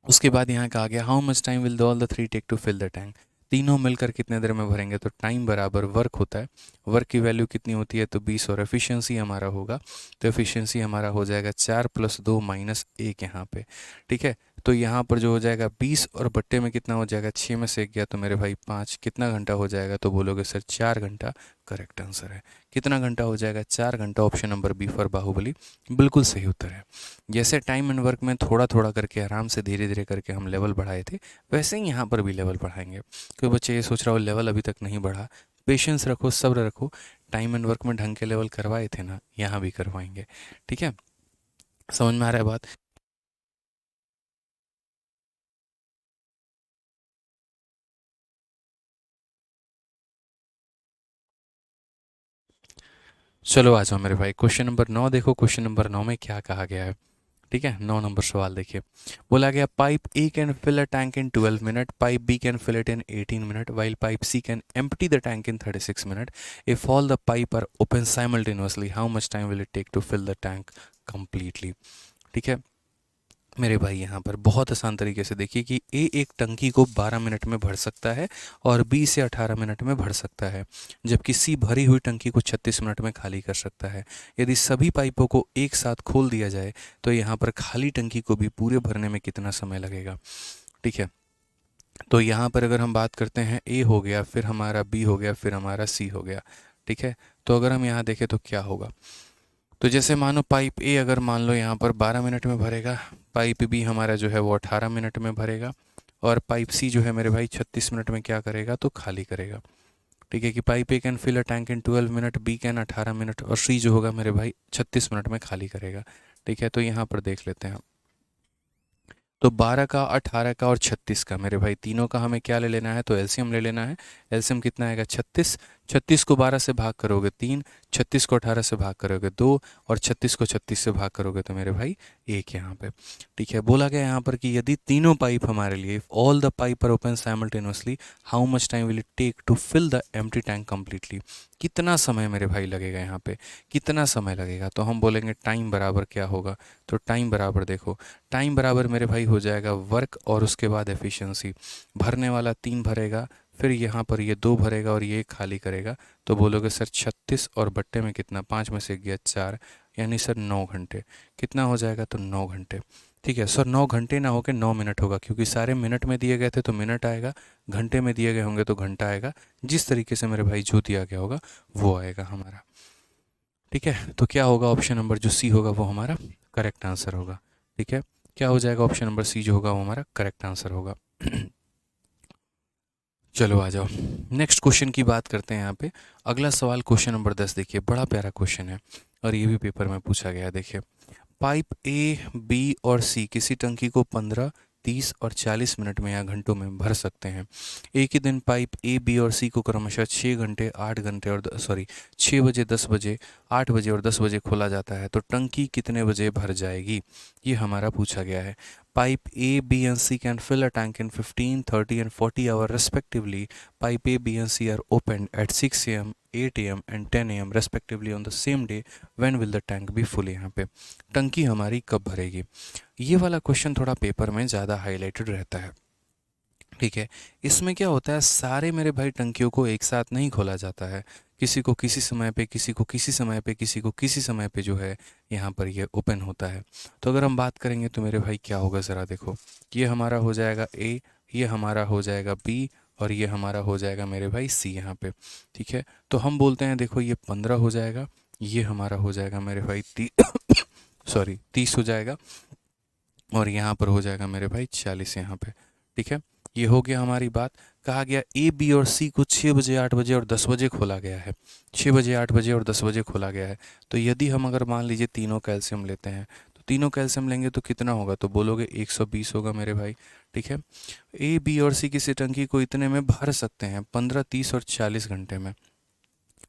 Speaker 1: उसके बाद यहाँ कहा गया how much time will all the three take to fill the tank. तीनों मिलकर कितने देर में भरेंगे, तो टाइम बराबर वर्क होता है। वर्क की वैल्यू कितनी होती है, तो 20, और एफिशिएंसी हमारा होगा, तो एफिशिएंसी हमारा हो जाएगा 4+2 - 1 यहाँ पे, ठीक है। तो यहाँ पर जो हो जाएगा 20, और बट्टे में कितना हो जाएगा, 6 में से 1 गया तो मेरे भाई 5, कितना घंटा हो जाएगा, तो बोलोगे सर 4 घंटा। करेक्ट आंसर है। कितना घंटा हो जाएगा, 4 घंटा। Option number B for Baahubali बिल्कुल सही उत्तर है। जैसे टाइम एंड वर्क में थोड़ा थोड़ा करके आराम से धीरे धीरे करके हम लेवल बढ़ाए थे, वैसे ही यहाँ पर भी लेवल बढ़ाएंगे। कोई बच्चे ये सोच रहा हो लेवल अभी तक नहीं बढ़ा, पेशेंस रखो, सब्र रखो। टाइम एंड वर्क में ढंग के लेवल करवाए थे ना, यहाँ भी करवाएंगे, ठीक है। समझ में आ रहा है बात। चलो आ जाओ मेरे भाई, क्वेश्चन नंबर 9 देखो। क्वेश्चन नंबर 9 में क्या कहा गया है, ठीक है। 9 नंबर सवाल देखिए। बोला गया pipe A can fill a tank in 12 minute, pipe B can fill it in 18 minute, while pipe C can empty the tank in 36 minute. If all the pipe are open simultaneously how much time will it take to fill the tank completely, ठीक है। मेरे भाई यहाँ पर बहुत आसान तरीके से देखिए कि ए एक टंकी को 12 मिनट में भर सकता है और बी से 18 मिनट में भर सकता है, जबकि सी भरी हुई टंकी को 36 मिनट में खाली कर सकता है। यदि सभी पाइपों को एक साथ खोल दिया जाए तो यहाँ पर खाली टंकी को भी पूरे भरने में कितना समय लगेगा, ठीक है। तो यहाँ पर अगर हम बात करते हैं, ए हो गया, फिर हमारा बी हो गया, फिर हमारा सी हो गया, ठीक है। तो अगर हम यहाँ देखें तो क्या होगा, तो जैसे मानो पाइप ए अगर मान लो यहाँ पर 12 मिनट में भरेगा, पाइप बी हमारा जो है वो 18 मिनट में भरेगा, और पाइप सी जो है मेरे भाई 36 मिनट में क्या करेगा, तो खाली करेगा, ठीक है। कि pipe A can fill a tank in 12 minute, B can 18 minute, और सी जो होगा मेरे भाई 36 मिनट में खाली करेगा, ठीक है। तो यहाँ पर देख लेते हैं, तो 12 का, 18 का और 36 का मेरे भाई तीनों का हमें क्या ले लेना है, तो एलसीएम ले लेना है। एलसीएम कितना आएगा 36। 36 को 12 से भाग करोगे 3, 36 को 18 से भाग करोगे 2 और 36 को 36 से भाग करोगे तो मेरे भाई 1 यहाँ पे। ठीक है, बोला गया यहाँ पर कि यदि तीनों पाइप हमारे लिए, if all the pipe are open simultaneously, how much time will it take to fill the empty tank completely. कितना समय मेरे भाई लगेगा यहाँ पे, कितना समय लगेगा, तो हम बोलेंगे टाइम बराबर क्या होगा, तो टाइम बराबर देखो, टाइम बराबर मेरे भाई हो जाएगा वर्क और उसके बाद एफिशिएंसी। भरने वाला 3 भरेगा, फिर यहाँ पर ये 2 भरेगा और ये खाली करेगा, तो बोलोगे सर 36 और बट्टे में कितना, 5 में से गया 4, यानी सर 9 घंटे। कितना हो जाएगा, तो 9 घंटे। ठीक है सर, 9 घंटे ना होकर 9 मिनट होगा, क्योंकि सारे मिनट में दिए गए थे तो मिनट आएगा, घंटे में दिए गए होंगे तो घंटा आएगा। जिस तरीके से मेरे भाई जो दिया गया होगा वो आएगा हमारा। ठीक है, तो क्या होगा, ऑप्शन नंबर जो सी होगा वो हमारा करेक्ट आंसर होगा। ठीक है, क्या हो जाएगा, ऑप्शन नंबर सी जो होगा वो हमारा करेक्ट आंसर होगा। चलो आ जाओ, नेक्स्ट क्वेश्चन की बात करते हैं यहाँ पे। अगला सवाल क्वेश्चन नंबर 10 देखिए, बड़ा प्यारा क्वेश्चन है और ये भी पेपर में पूछा गया है। देखिए, पाइप ए, बी और सी किसी टंकी को 15, 30 और 40 मिनट में या घंटों में भर सकते हैं। एक ही दिन पाइप ए, बी और सी को क्रमशः 6 घंटे, 8 घंटे और 6 बजे, 10 बजे, 8 बजे और 10 बजे खोला जाता है, तो टंकी कितने बजे भर जाएगी, ये हमारा पूछा गया है। Pipe A, B and C can fill a tank in 15, 30 and 40 hours respectively. Pipe A, B and C are opened at 6 a.m., 8 a.m. and 10 a.m. respectively on the same day. When will the tank be full? यहाँ पे टंकी हमारी कब भरेगी, ये वाला question थोड़ा paper में ज़्यादा हाईलाइटेड रहता है। ठीक है, इसमें क्या होता है, सारे मेरे भाई टंकियों को एक साथ नहीं खोला जाता है, किसी को किसी समय पे, किसी को किसी समय पे, किसी को किसी समय पे जो है यहाँ पर ये ओपन होता है। तो अगर हम बात करेंगे तो मेरे भाई क्या होगा, ज़रा देखो, ये हमारा हो जाएगा ए, ये हमारा हो जाएगा बी और ये हमारा हो जाएगा मेरे भाई सी यहाँ पे। ठीक है, तो हम बोलते हैं देखो ये 15 हो जाएगा, ये हमारा हो जाएगा मेरे भाई 30 हो जाएगा और यहाँ पर हो जाएगा मेरे भाई 40 यहाँ पे। ठीक है, ये हो गया हमारी बात। कहा गया ए, बी और सी को 6 बजे, 8 बजे और 10 बजे खोला गया है। 6 बजे, 8 बजे और 10 बजे खोला गया है। तो यदि हम अगर मान लीजिए तीनों कैल्शियम लेते हैं, तो तीनों कैल्शियम लेंगे तो कितना होगा, तो बोलोगे 120 होगा मेरे भाई। ठीक है, ए, बी और सी किसी टंकी को इतने में भर सकते हैं 15, 30 और 40 घंटे में।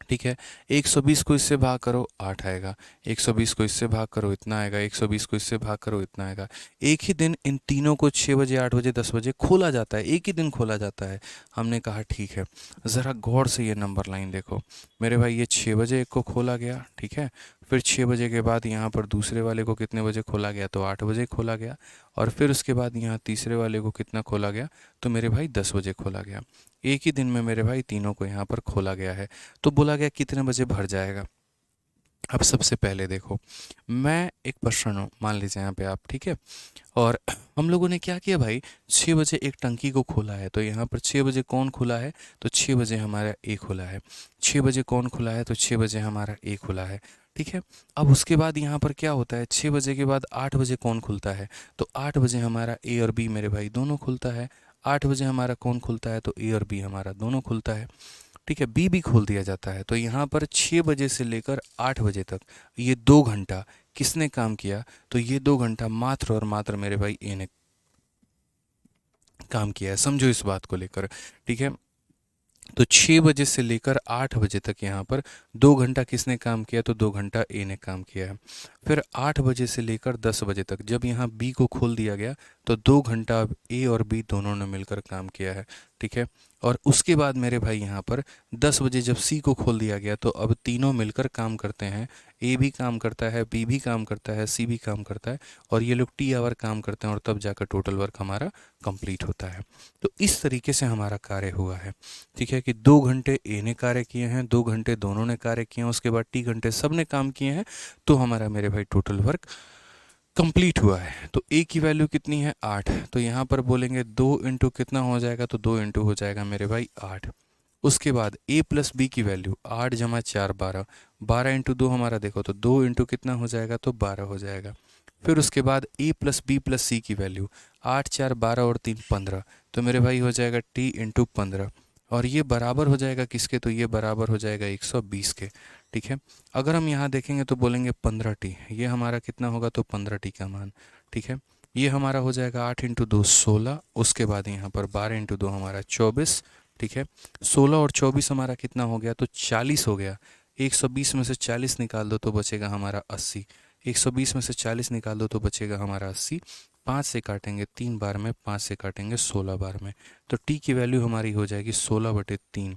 Speaker 1: ठीक है, 120 को इससे भाग करो 8 आएगा, 120 को इससे भाग करो इतना आएगा, 120 को इससे भाग करो इतना आएगा। एक ही दिन इन तीनों को 6 बजे, 8 बजे, 10 बजे खोला जाता है, एक ही दिन खोला जाता है। हमने कहा ठीक है, ज़रा गौर से ये नंबर लाइन देखो मेरे भाई, ये 6 बजे एक को खोला गया, ठीक है, फिर 6 बजे के बाद यहाँ पर दूसरे वाले को कितने बजे खोला गया, तो 8 बजे खोला गया, और फिर उसके बाद यहाँ तीसरे वाले को कितना खोला गया, तो मेरे भाई 10 बजे खोला गया। एक ही दिन में मेरे भाई तीनों को यहाँ पर खोला गया है। तो बोला गया कितने बजे भर जाएगा। अब सबसे पहले देखो, मैं एक पर्सन हूँ मान लीजिए यहाँ पे आप, ठीक है, और हम लोगों ने क्या किया भाई, 6 बजे एक टंकी को खोला है, तो यहाँ पर 6 बजे कौन खुला है, तो 6 बजे हमारा ए खुला है। 6 बजे कौन खुला है, तो 6 बजे हमारा ए खुला है। ठीक है, अब उसके बाद यहाँ पर क्या होता है, 6 बजे के बाद 8 बजे कौन खुलता है, तो 8 बजे हमारा ए और बी मेरे भाई दोनों खुलता है। 8 बजे हमारा कौन खुलता है, तो ए और बी हमारा दोनों खुलता है। ठीक है, बी भी खोल दिया जाता है। तो यहाँ पर 6 बजे से लेकर 8 बजे तक ये 2 घंटा किसने काम किया, तो ये 2 घंटा मात्र और मात्र मेरे भाई ए ने काम किया है। समझो इस बात को लेकर। ठीक है, तो 6 बजे से लेकर 8 बजे तक यहाँ पर 2 घंटा किसने काम किया, तो 2 घंटा ए ने काम किया है। फिर 8 बजे से लेकर 10 बजे तक जब यहाँ बी को खोल दिया गया, तो 2 घंटा अब ए और बी दोनों ने मिलकर काम किया है। ठीक है, और उसके बाद मेरे भाई यहाँ पर 10 बजे जब सी को खोल दिया गया, तो अब तीनों मिलकर काम करते हैं। ए भी काम करता है, बी भी काम करता है, सी भी काम करता है, और ये लोग टी आवर काम करते हैं, और तब जाकर टोटल वर्क हमारा कंप्लीट होता है। तो इस तरीके से हमारा कार्य हुआ है। ठीक है, कि 2 घंटे ए ने कार्य किए हैं, 2 घंटे दोनों ने कार्य किए हैं, उसके बाद टी घंटे सब ने काम किए हैं, तो हमारा मेरे भाई टोटल वर्क कंप्लीट हुआ है। तो ए की वैल्यू कितनी है, 8। तो यहाँ पर बोलेंगे 2 इंटू कितना हो जाएगा, तो 2 इंटू हो जाएगा मेरे भाई 8। उसके बाद ए प्लस बी की वैल्यू 8 जमा 4 12, 12 इंटू 2 हमारा देखो, तो 2 इंटू कितना हो जाएगा, तो 12 हो जाएगा। फिर उसके बाद ए प्लस बी प्लस सी की वैल्यू 8 4 12 और 3 15, तो मेरे भाई हो जाएगा टी इंटू 15, और ये बराबर हो जाएगा किसके, तो ये बराबर हो जाएगा 120 के। ठीक है, अगर हम यहाँ देखेंगे तो बोलेंगे 15 टी, ये हमारा कितना होगा, तो 15 टी का मान। ठीक है, ये हमारा हो जाएगा 8 × 2 16, उसके बाद यहाँ पर 12 × 2 हमारा 24, ठीक है। 16 और 24 हमारा कितना हो गया, तो 40 हो गया। 120 में से 40 निकाल दो तो बचेगा हमारा 80। 120 में से 40 निकाल दो तो बचेगा हमारा 80। 5 से काटेंगे 3 बार में, 5 से काटेंगे 16 बार में, तो टी की वैल्यू हमारी हो जाएगी 16/3।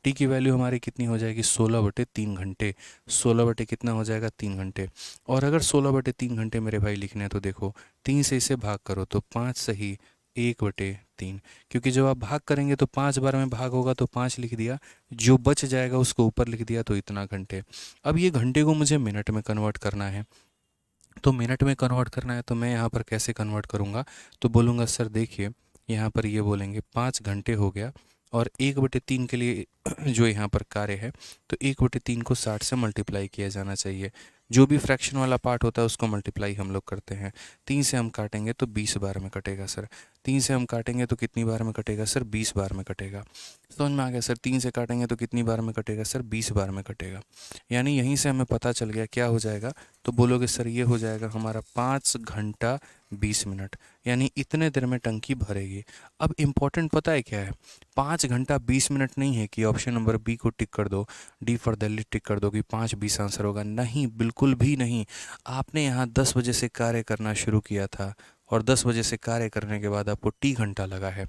Speaker 1: टी की वैल्यू हमारी कितनी हो जाएगी, 16/3 घंटे। 16 बटे कितना हो जाएगा, 3 घंटे। और अगर 16/3 घंटे मेरे भाई लिखने हैं तो देखो 3 से इसे भाग करो तो 5 सही 1/3, क्योंकि जब आप भाग करेंगे तो 5 बार में भाग होगा तो 5 लिख दिया, जो बच जाएगा उसको ऊपर लिख दिया, तो इतना घंटे। अब ये घंटे को मुझे मिनट में कन्वर्ट करना है, तो मिनट में कन्वर्ट करना है तो मैं यहाँ पर कैसे कन्वर्ट करूँगा, तो बोलूँगा सर देखिए यहाँ पर ये बोलेंगे 5 घंटे हो गया, और 1/3 के लिए जो यहाँ पर कार्य है, तो 1/3 को 60 से मल्टीप्लाई किया जाना चाहिए। जो भी फ्रैक्शन वाला पार्ट होता है उसको मल्टीप्लाई हम लोग करते हैं। 3 से हम काटेंगे तो 20 बार में कटेगा सर। 3 से हम काटेंगे तो कितनी बार में कटेगा सर, 20 बार में कटेगा। समझ में आ गया सर, 3 से काटेंगे तो कितनी बार में कटेगा सर, 20 बार में कटेगा। यानी यहीं से हमें पता चल गया क्या हो जाएगा, तो बोलोगे सर ये हो जाएगा हमारा 5 घंटा 20 मिनट, यानी इतने देर में टंकी भरेगी। अब इम्पोर्टेंट पता है क्या है, 5 घंटा 20 मिनट नहीं है कि ऑप्शन नंबर बी को टिक कर दो, डी फॉर दिल्ली टिक कर दो कि 5:20 आंसर होगा, नहीं, बिल्कुल भी नहीं। आपने यहाँ 10 बजे से कार्य करना शुरू किया था, और 10 बजे से कार्य करने के बाद आपको टी घंटा लगा है।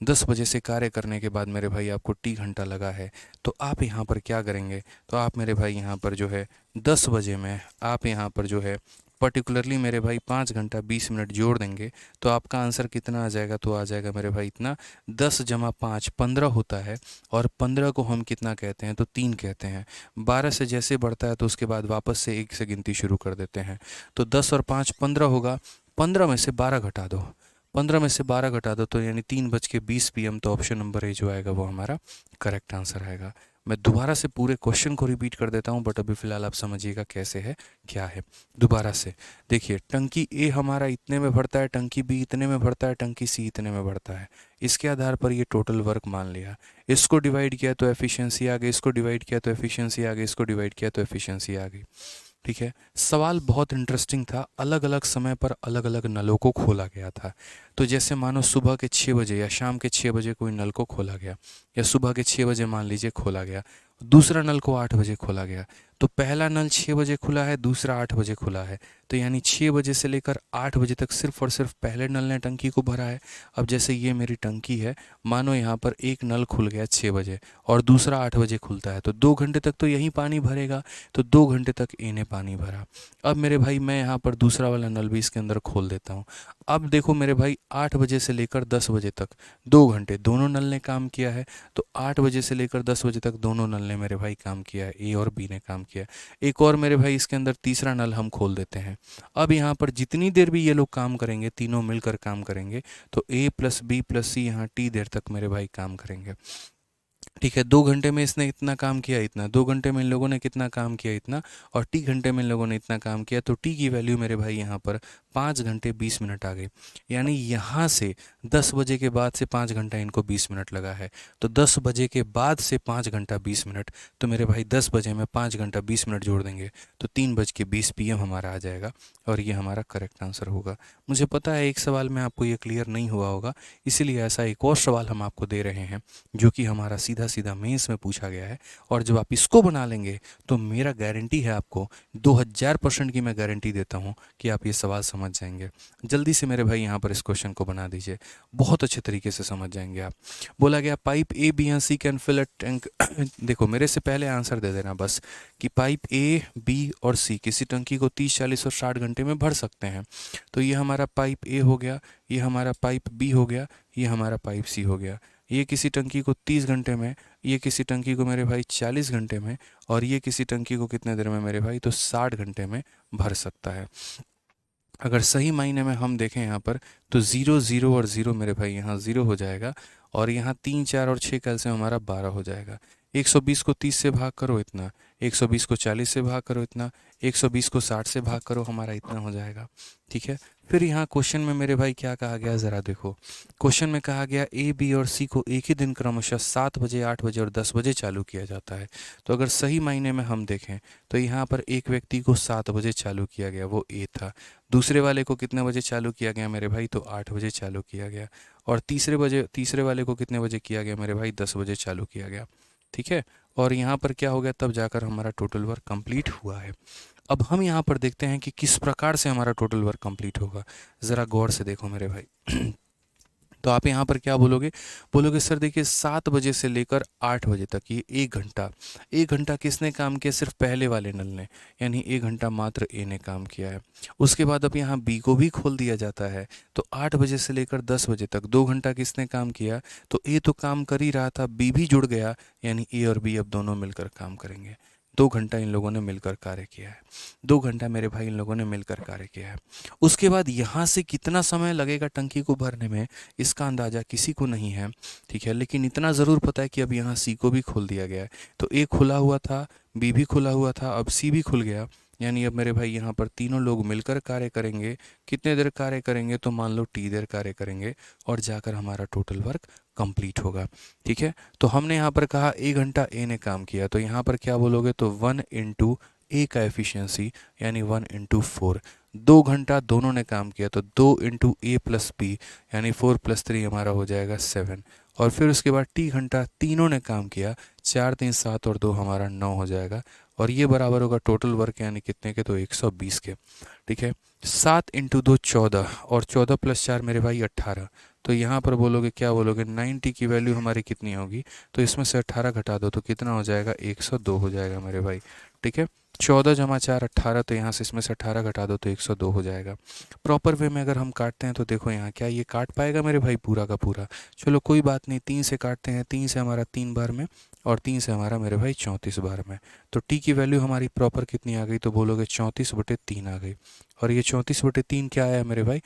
Speaker 1: 10 बजे से कार्य करने के बाद मेरे भाई आपको टी घंटा लगा है, तो आप यहाँ पर क्या करेंगे, तो आप मेरे भाई यहाँ पर जो है 10 बजे में आप यहाँ पर जो है पर्टिकुलरली मेरे भाई 5 घंटा 20 मिनट जोड़ देंगे, तो आपका आंसर कितना आ जाएगा, तो आ जाएगा मेरे भाई इतना, 10 जमा 5 15 होता है, और 15 को हम कितना कहते हैं, तो 3 कहते हैं। 12 से जैसे बढ़ता है तो उसके बाद वापस से 1 से गिनती शुरू कर देते हैं, तो 10 और 5 15 होगा। 15 में से 12 घटा दो, 15 में से 12 घटा दो तो यानी 3:20 PM, तो ऑप्शन नंबर ए जो आएगा वो हमारा करेक्ट आंसर आएगा। मैं दोबारा से पूरे क्वेश्चन को रिपीट कर देता हूँ, बट अभी फ़िलहाल आप समझिएगा कैसे है क्या है। दोबारा से देखिए, टंकी ए हमारा इतने में भरता है, टंकी बी इतने में भरता है, टंकी सी इतने में भरता है। इसके आधार पर ये टोटल वर्क मान लिया। इसको डिवाइड किया तो एफिशिएंसी आ गई, इसको डिवाइड किया तो एफिशिएंसी आ गई, इसको डिवाइड किया तो एफिशिएंसी आ गई। ठीक है, सवाल बहुत इंटरेस्टिंग था। अलग अलग समय पर अलग अलग नलों को खोला गया था। तो जैसे मानो सुबह के 6 बजे या शाम के 6 बजे कोई नल को खोला गया, या सुबह के 6 बजे मान लीजिए खोला गया, दूसरा नल को 8 बजे खोला गया, तो पहला नल 6 बजे खुला है, दूसरा 8 बजे खुला है, तो यानी 6 बजे से लेकर 8 बजे तक सिर्फ और सिर्फ पहले नल ने टंकी को भरा है। अब जैसे ये मेरी टंकी है, मानो यहाँ पर एक नल खुल गया 6 बजे और दूसरा 8 बजे खुलता है, तो 2 घंटे तक तो यही पानी भरेगा, तो 2 घंटे तक ए ने पानी भरा। अब मेरे भाई मैं यहाँ पर दूसरा वाला नल भी इसके अंदर खोल देता हूँ। अब देखो मेरे भाई 8 बजे से लेकर 10 बजे तक 2 घंटे दोनों नल ने काम किया है, तो 8 बजे से लेकर 10 बजे तक दोनों नल ने मेरे भाई काम किया है, ए और बी ने काम किया है। एक और मेरे भाई इसके अंदर तीसरा नल हम खोल देते हैं। अब यहाँ पर जितनी देर भी ये लोग काम करेंगे, तीनों मिलकर काम करेंगे, तो ए प्लस बी प्लस सी यहाँ टी देर तक मेरे भाई काम करेंगे। ठीक है, 2 घंटे में इसने इतना काम किया, इतना, 2 घंटे में इन लोगों ने कितना काम किया, इतना, और टी घंटे में इन लोगों ने इतना काम किया, तो टी की वैल्यू मेरे भाई यहाँ पर 5 घंटे 20 मिनट आ गई। यानी यहाँ से 10 बजे के बाद से 5 घंटा इनको 20 मिनट लगा है, तो 10 बजे के बाद से 5 घंटा 20 मिनट, तो मेरे भाई 10 बजे में 5 घंटा 20 मिनट जोड़ देंगे तो 3:20 PM हमारा आ जाएगा, और ये हमारा करेक्ट आंसर होगा। मुझे पता है एक सवाल में आपको ये क्लियर नहीं हुआ होगा, इसीलिए ऐसा एक और सवाल हम आपको दे रहे हैं जो कि हमारा सीधा सीधा मेंस में पूछा गया है, और जब आप इसको बना लेंगे तो मेरा गारंटी है आपको 2000% की मैं गारंटी देता हूँ कि आप ये सवाल समझ जाएंगे। जल्दी से मेरे भाई यहाँ पर इस क्वेश्चन को बना दीजिए, बहुत अच्छे तरीके से समझ जाएंगे आप। बोला गया पाइप ए बी या सी कैन फिल अ टैंक देखो मेरे से पहले आंसर दे देना बस, कि पाइप ए बी और सी किसी टंकी को 30 40 और 60 घंटे में भर सकते हैं। तो ये हमारा पाइप ए हो गया, ये हमारा पाइप बी हो गया, ये हमारा पाइप सी हो गया। ये किसी टंकी को 30 घंटे में, ये किसी टंकी को मेरे भाई 40 घंटे में, और ये किसी टंकी को कितने देर में मेरे भाई, तो 60 घंटे में भर सकता है। अगर सही मायने में हम देखें यहाँ पर, तो 0 0 और 0 मेरे भाई यहाँ 0 हो जाएगा, और यहाँ 3 4 और 6 कैलसियम हमारा 12 हो जाएगा। 120 को 30 से भाग करो इतना, 120 को 40 से भाग करो इतना, 120 को 60 से भाग करो, हमारा इतना हो जाएगा। ठीक है, फिर यहाँ क्वेश्चन में मेरे भाई क्या कहा गया ज़रा देखो। क्वेश्चन में कहा गया ए बी और सी को एक ही दिन क्रमशः 7 बजे, 8 बजे और 10 बजे चालू किया जाता है। तो अगर सही मायने में हम देखें तो यहाँ पर एक व्यक्ति को 7 बजे चालू किया गया, वो ए था। दूसरे वाले को कितने बजे चालू किया गया मेरे भाई, तो 8 बजे चालू किया गया। और तीसरे वाले को कितने बजे किया गया मेरे भाई, 10 बजे चालू किया गया। ठीक है, और यहाँ पर क्या हो गया, तब जाकर हमारा टोटल वर्क कंप्लीट हुआ है। अब हम यहाँ पर देखते हैं कि किस प्रकार से हमारा टोटल वर्क कंप्लीट होगा। ज़रा गौर से देखो मेरे भाई। तो आप यहाँ पर क्या बोलोगे, बोलोगे सर देखिए 7 बजे से लेकर 8 बजे तक ये 1 घंटा, 1 घंटा किसने काम किया, सिर्फ पहले वाले नल ने, यानी 1 घंटा मात्र ए ने काम किया है। उसके बाद अब यहाँ बी को भी खोल दिया जाता है, तो 8 बजे से लेकर 10 बजे तक 2 घंटा किसने काम किया, तो ए तो काम कर ही रहा था, बी भी जुड़ गया, यानी ए और बी अब दोनों मिलकर काम करेंगे। 2 घंटा इन लोगों ने मिलकर कार्य किया है, 2 घंटा मेरे भाई इन लोगों ने मिलकर कार्य किया है। उसके बाद यहाँ से कितना समय लगेगा टंकी को भरने में, इसका अंदाज़ा किसी को नहीं है। ठीक है, लेकिन इतना ज़रूर पता है कि अब यहाँ सी को भी खोल दिया गया है। तो ए खुला हुआ था, बी भी खुला हुआ था, अब सी भी खुल गया, यानी अब मेरे भाई यहाँ पर तीनों लोग मिलकर कार्य करेंगे। कितने देर कार्य करेंगे, तो मान लो टी देर कार्य करेंगे, और जाकर हमारा टोटल वर्क कंप्लीट होगा। ठीक है, तो हमने यहाँ पर कहा 1 घंटा ए ने काम किया, तो यहाँ पर क्या बोलोगे, तो 1 इंटू ए का एफिशिएंसी, यानी 1 इंटू 4। 2 घंटा दोनों ने काम किया, तो 2 इंटू ए प्लस बी, यानी 4 + 3 हमारा हो जाएगा 7। और फिर उसके बाद टी घंटा तीनों ने काम किया, 4 3 7 और 2 हमारा 9 हो जाएगा। और ये बराबर होगा टोटल वर्क यानी कितने के, तो 120 के। ठीक है, 7 इंटू 2 14, और 14 + 4 मेरे भाई 18। तो यहाँ पर बोलोगे, क्या बोलोगे, 90 की वैल्यू हमारी कितनी होगी, तो इसमें से 18 घटा दो तो कितना हो जाएगा, 102 हो जाएगा मेरे भाई। ठीक है, 14 + 4 18, तो यहाँ से इसमें से 18 घटा दो तो 102 हो जाएगा। प्रॉपर वे में अगर हम काटते हैं तो देखो यहाँ क्या ये काट पाएगा मेरे भाई पूरा का पूरा, चलो कोई बात नहीं, 3 से काटते हैं, 3 से हमारा 3 बार में, और 3 से हमारा मेरे भाई 34 बार में। तो टी की वैल्यू हमारी प्रॉपर कितनी आ गई, तो बोलोगे 34/3 आ गई। और ये 34/3 क्या आया मेरे भाई,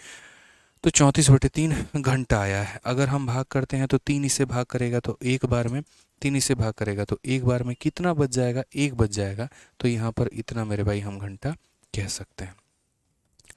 Speaker 1: तो 34/3 घंटा आया है। अगर हम भाग करते हैं तो 3 इससे भाग करेगा तो एक बार में, 3 इससे भाग करेगा तो एक बार में कितना बच जाएगा, 1 बच जाएगा। तो यहाँ पर इतना मेरे भाई हम घंटा कह सकते हैं।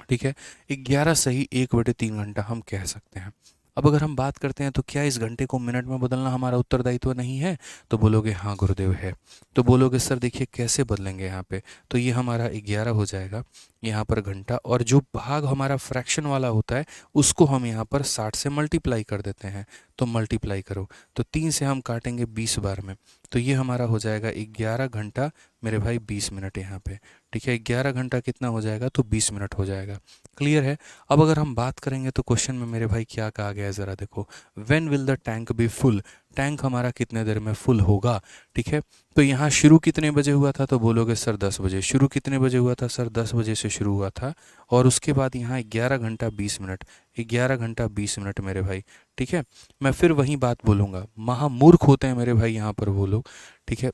Speaker 1: ठीक है, 11 सही 1/3 घंटा हम कह सकते हैं। अब अगर हम बात करते हैं तो क्या इस घंटे को मिनट में बदलना हमारा उत्तरदायित्व नहीं है, तो बोलोगे हाँ गुरुदेव है। तो बोलोगे सर देखिए कैसे बदलेंगे यहाँ पे, तो ये हमारा 11 हो जाएगा यहाँ पर घंटा, और जो भाग हमारा फ्रैक्शन वाला होता है उसको हम यहाँ पर 60 से मल्टीप्लाई कर देते हैं। तो मल्टीप्लाई करो, तो 3 से हम काटेंगे 20 बार में, तो ये हमारा हो जाएगा 11 घंटा मेरे भाई 20 मिनट यहाँ पे। ठीक है, 11 घंटा कितना हो जाएगा, तो 20 मिनट हो जाएगा। क्लियर है। अब अगर हम बात करेंगे तो क्वेश्चन में मेरे भाई क्या कहा गया है ज़रा देखो, when will the tank be full, tank हमारा कितने देर में फुल होगा। ठीक है, तो यहाँ शुरू कितने बजे हुआ था, तो बोलोगे सर 10 बजे। शुरू कितने बजे हुआ था, सर 10 बजे से शुरू हुआ था, और उसके बाद यहाँ 11 घंटा 20 मिनट, 11 घंटा 20 मिनट मेरे भाई। ठीक है, मैं फिर वही बात बोलूँगा, महामूर्ख होते हैं मेरे भाई यहाँ पर वो लोग। ठीक है,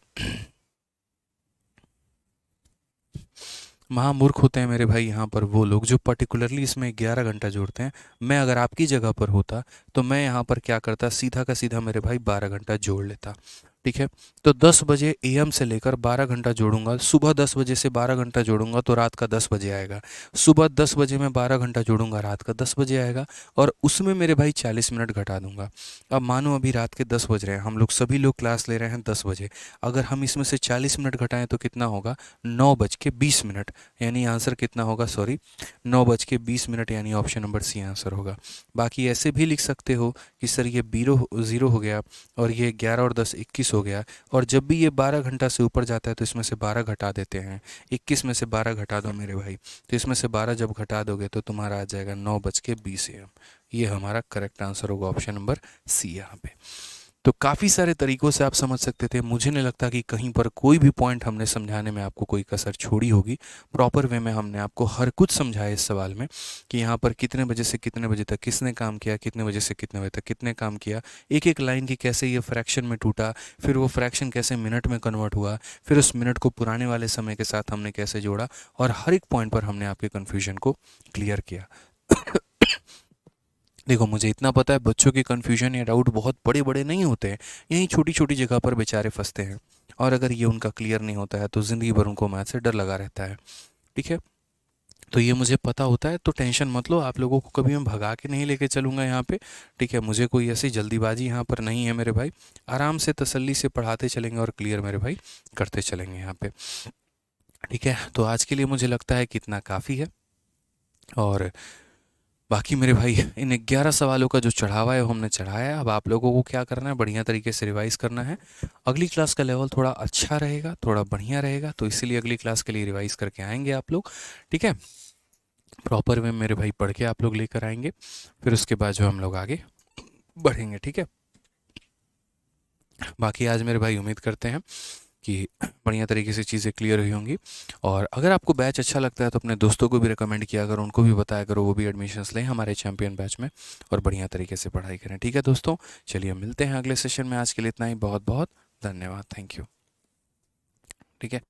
Speaker 1: महामूर्ख होते हैं मेरे भाई यहाँ पर वो लोग जो पर्टिकुलरली इसमें 11 घंटा जोड़ते हैं। मैं अगर आपकी जगह पर होता तो मैं यहाँ पर क्या करता, सीधा का सीधा मेरे भाई 12 घंटा जोड़ लेता। ठीक है, तो 10 बजे एएम से लेकर 12 घंटा जोड़ूंगा, सुबह 10 बजे से 12 घंटा जोड़ूंगा तो रात का 10 बजे आएगा। सुबह 10 बजे में 12 घंटा जोड़ूंगा, रात का 10 बजे आएगा, और उसमें मेरे भाई 40 मिनट घटा दूंगा। अब मानो अभी रात के 10 बज रहे हैं, हम लोग सभी लोग क्लास ले रहे हैं 10 बजे, अगर हम इसमें से 40 मिनट घटाएं तो कितना होगा, 9:20, यानी आंसर कितना होगा, सॉरी 9:20, यानी ऑप्शन नंबर सी आंसर होगा। बाकी ऐसे भी लिख सकते हो कि सर ये 0 हो गया, और ये 11 और 10 21 हो गया, और जब भी ये 12 घंटा से ऊपर जाता है तो इसमें से 12 घटा देते हैं। 21 में से 12 घटा दो मेरे भाई, तो इसमें से 12 जब घटा दोगे तो तुम्हारा आ जाएगा 9:20 AM। ये हमारा करेक्ट आंसर होगा, ऑप्शन नंबर सी यहाँ पे। तो काफ़ी सारे तरीक़ों से आप समझ सकते थे, मुझे नहीं लगता कि कहीं पर कोई भी पॉइंट हमने समझाने में आपको कोई कसर छोड़ी होगी। प्रॉपर वे में हमने आपको हर कुछ समझाया इस सवाल में, कि यहाँ पर कितने बजे से कितने बजे तक किसने काम किया, कितने बजे से कितने बजे तक कितने काम किया, एक एक लाइन की कैसे ये फ्रैक्शन में टूटा, फिर वो फ्रैक्शन कैसे मिनट में कन्वर्ट हुआ, फिर उस मिनट को पुराने वाले समय के साथ हमने कैसे जोड़ा, और हर एक पॉइंट पर हमने आपके कन्फ्यूजन को क्लियर किया। देखो मुझे इतना पता है, बच्चों के कन्फ्यूजन या डाउट बहुत बड़े बड़े नहीं होते हैं, यहीं छोटी छोटी जगह पर बेचारे फंसते हैं। और अगर ये उनका क्लियर नहीं होता है तो ज़िंदगी भर उनको मैथ से डर लगा रहता है। ठीक है, तो ये मुझे पता होता है, तो टेंशन मत लो, आप लोगों को कभी मैं भगा के नहीं लेके चलूँगा यहाँ पे। ठीक है, मुझे कोई ऐसी जल्दीबाजी यहाँ पर नहीं है मेरे भाई। आराम से तसल्ली से पढ़ाते चलेंगे और क्लियर मेरे भाई करते चलेंगे यहाँ पे। ठीक है, तो आज के लिए मुझे लगता है कि इतना काफ़ी है। और बाकी मेरे भाई इन 11 सवालों का जो चढ़ावा है वो हमने चढ़ाया है। अब आप लोगों को क्या करना है, बढ़िया तरीके से रिवाइज करना है। अगली क्लास का लेवल थोड़ा अच्छा रहेगा, थोड़ा बढ़िया रहेगा, तो इसीलिए अगली क्लास के लिए रिवाइज करके आएंगे आप लोग। ठीक है, प्रॉपर वे मेरे भाई पढ़ के आप लोग लेकर आएंगे, फिर उसके बाद जो हम लोग आगे बढ़ेंगे। ठीक है, बाकी आज मेरे भाई उम्मीद करते हैं कि बढ़िया तरीके से चीज़ें क्लियर हुई होंगी। और अगर आपको बैच अच्छा लगता है तो अपने दोस्तों को भी रिकमेंड किया करो, उनको भी बताया करो, वो भी एडमिशन्स लें हमारे चैंपियन बैच में और बढ़िया तरीके से पढ़ाई करें। ठीक है दोस्तों, चलिए मिलते हैं अगले सेशन में। आज के लिए इतना ही, बहुत बहुत धन्यवाद, थैंक यू। ठीक है।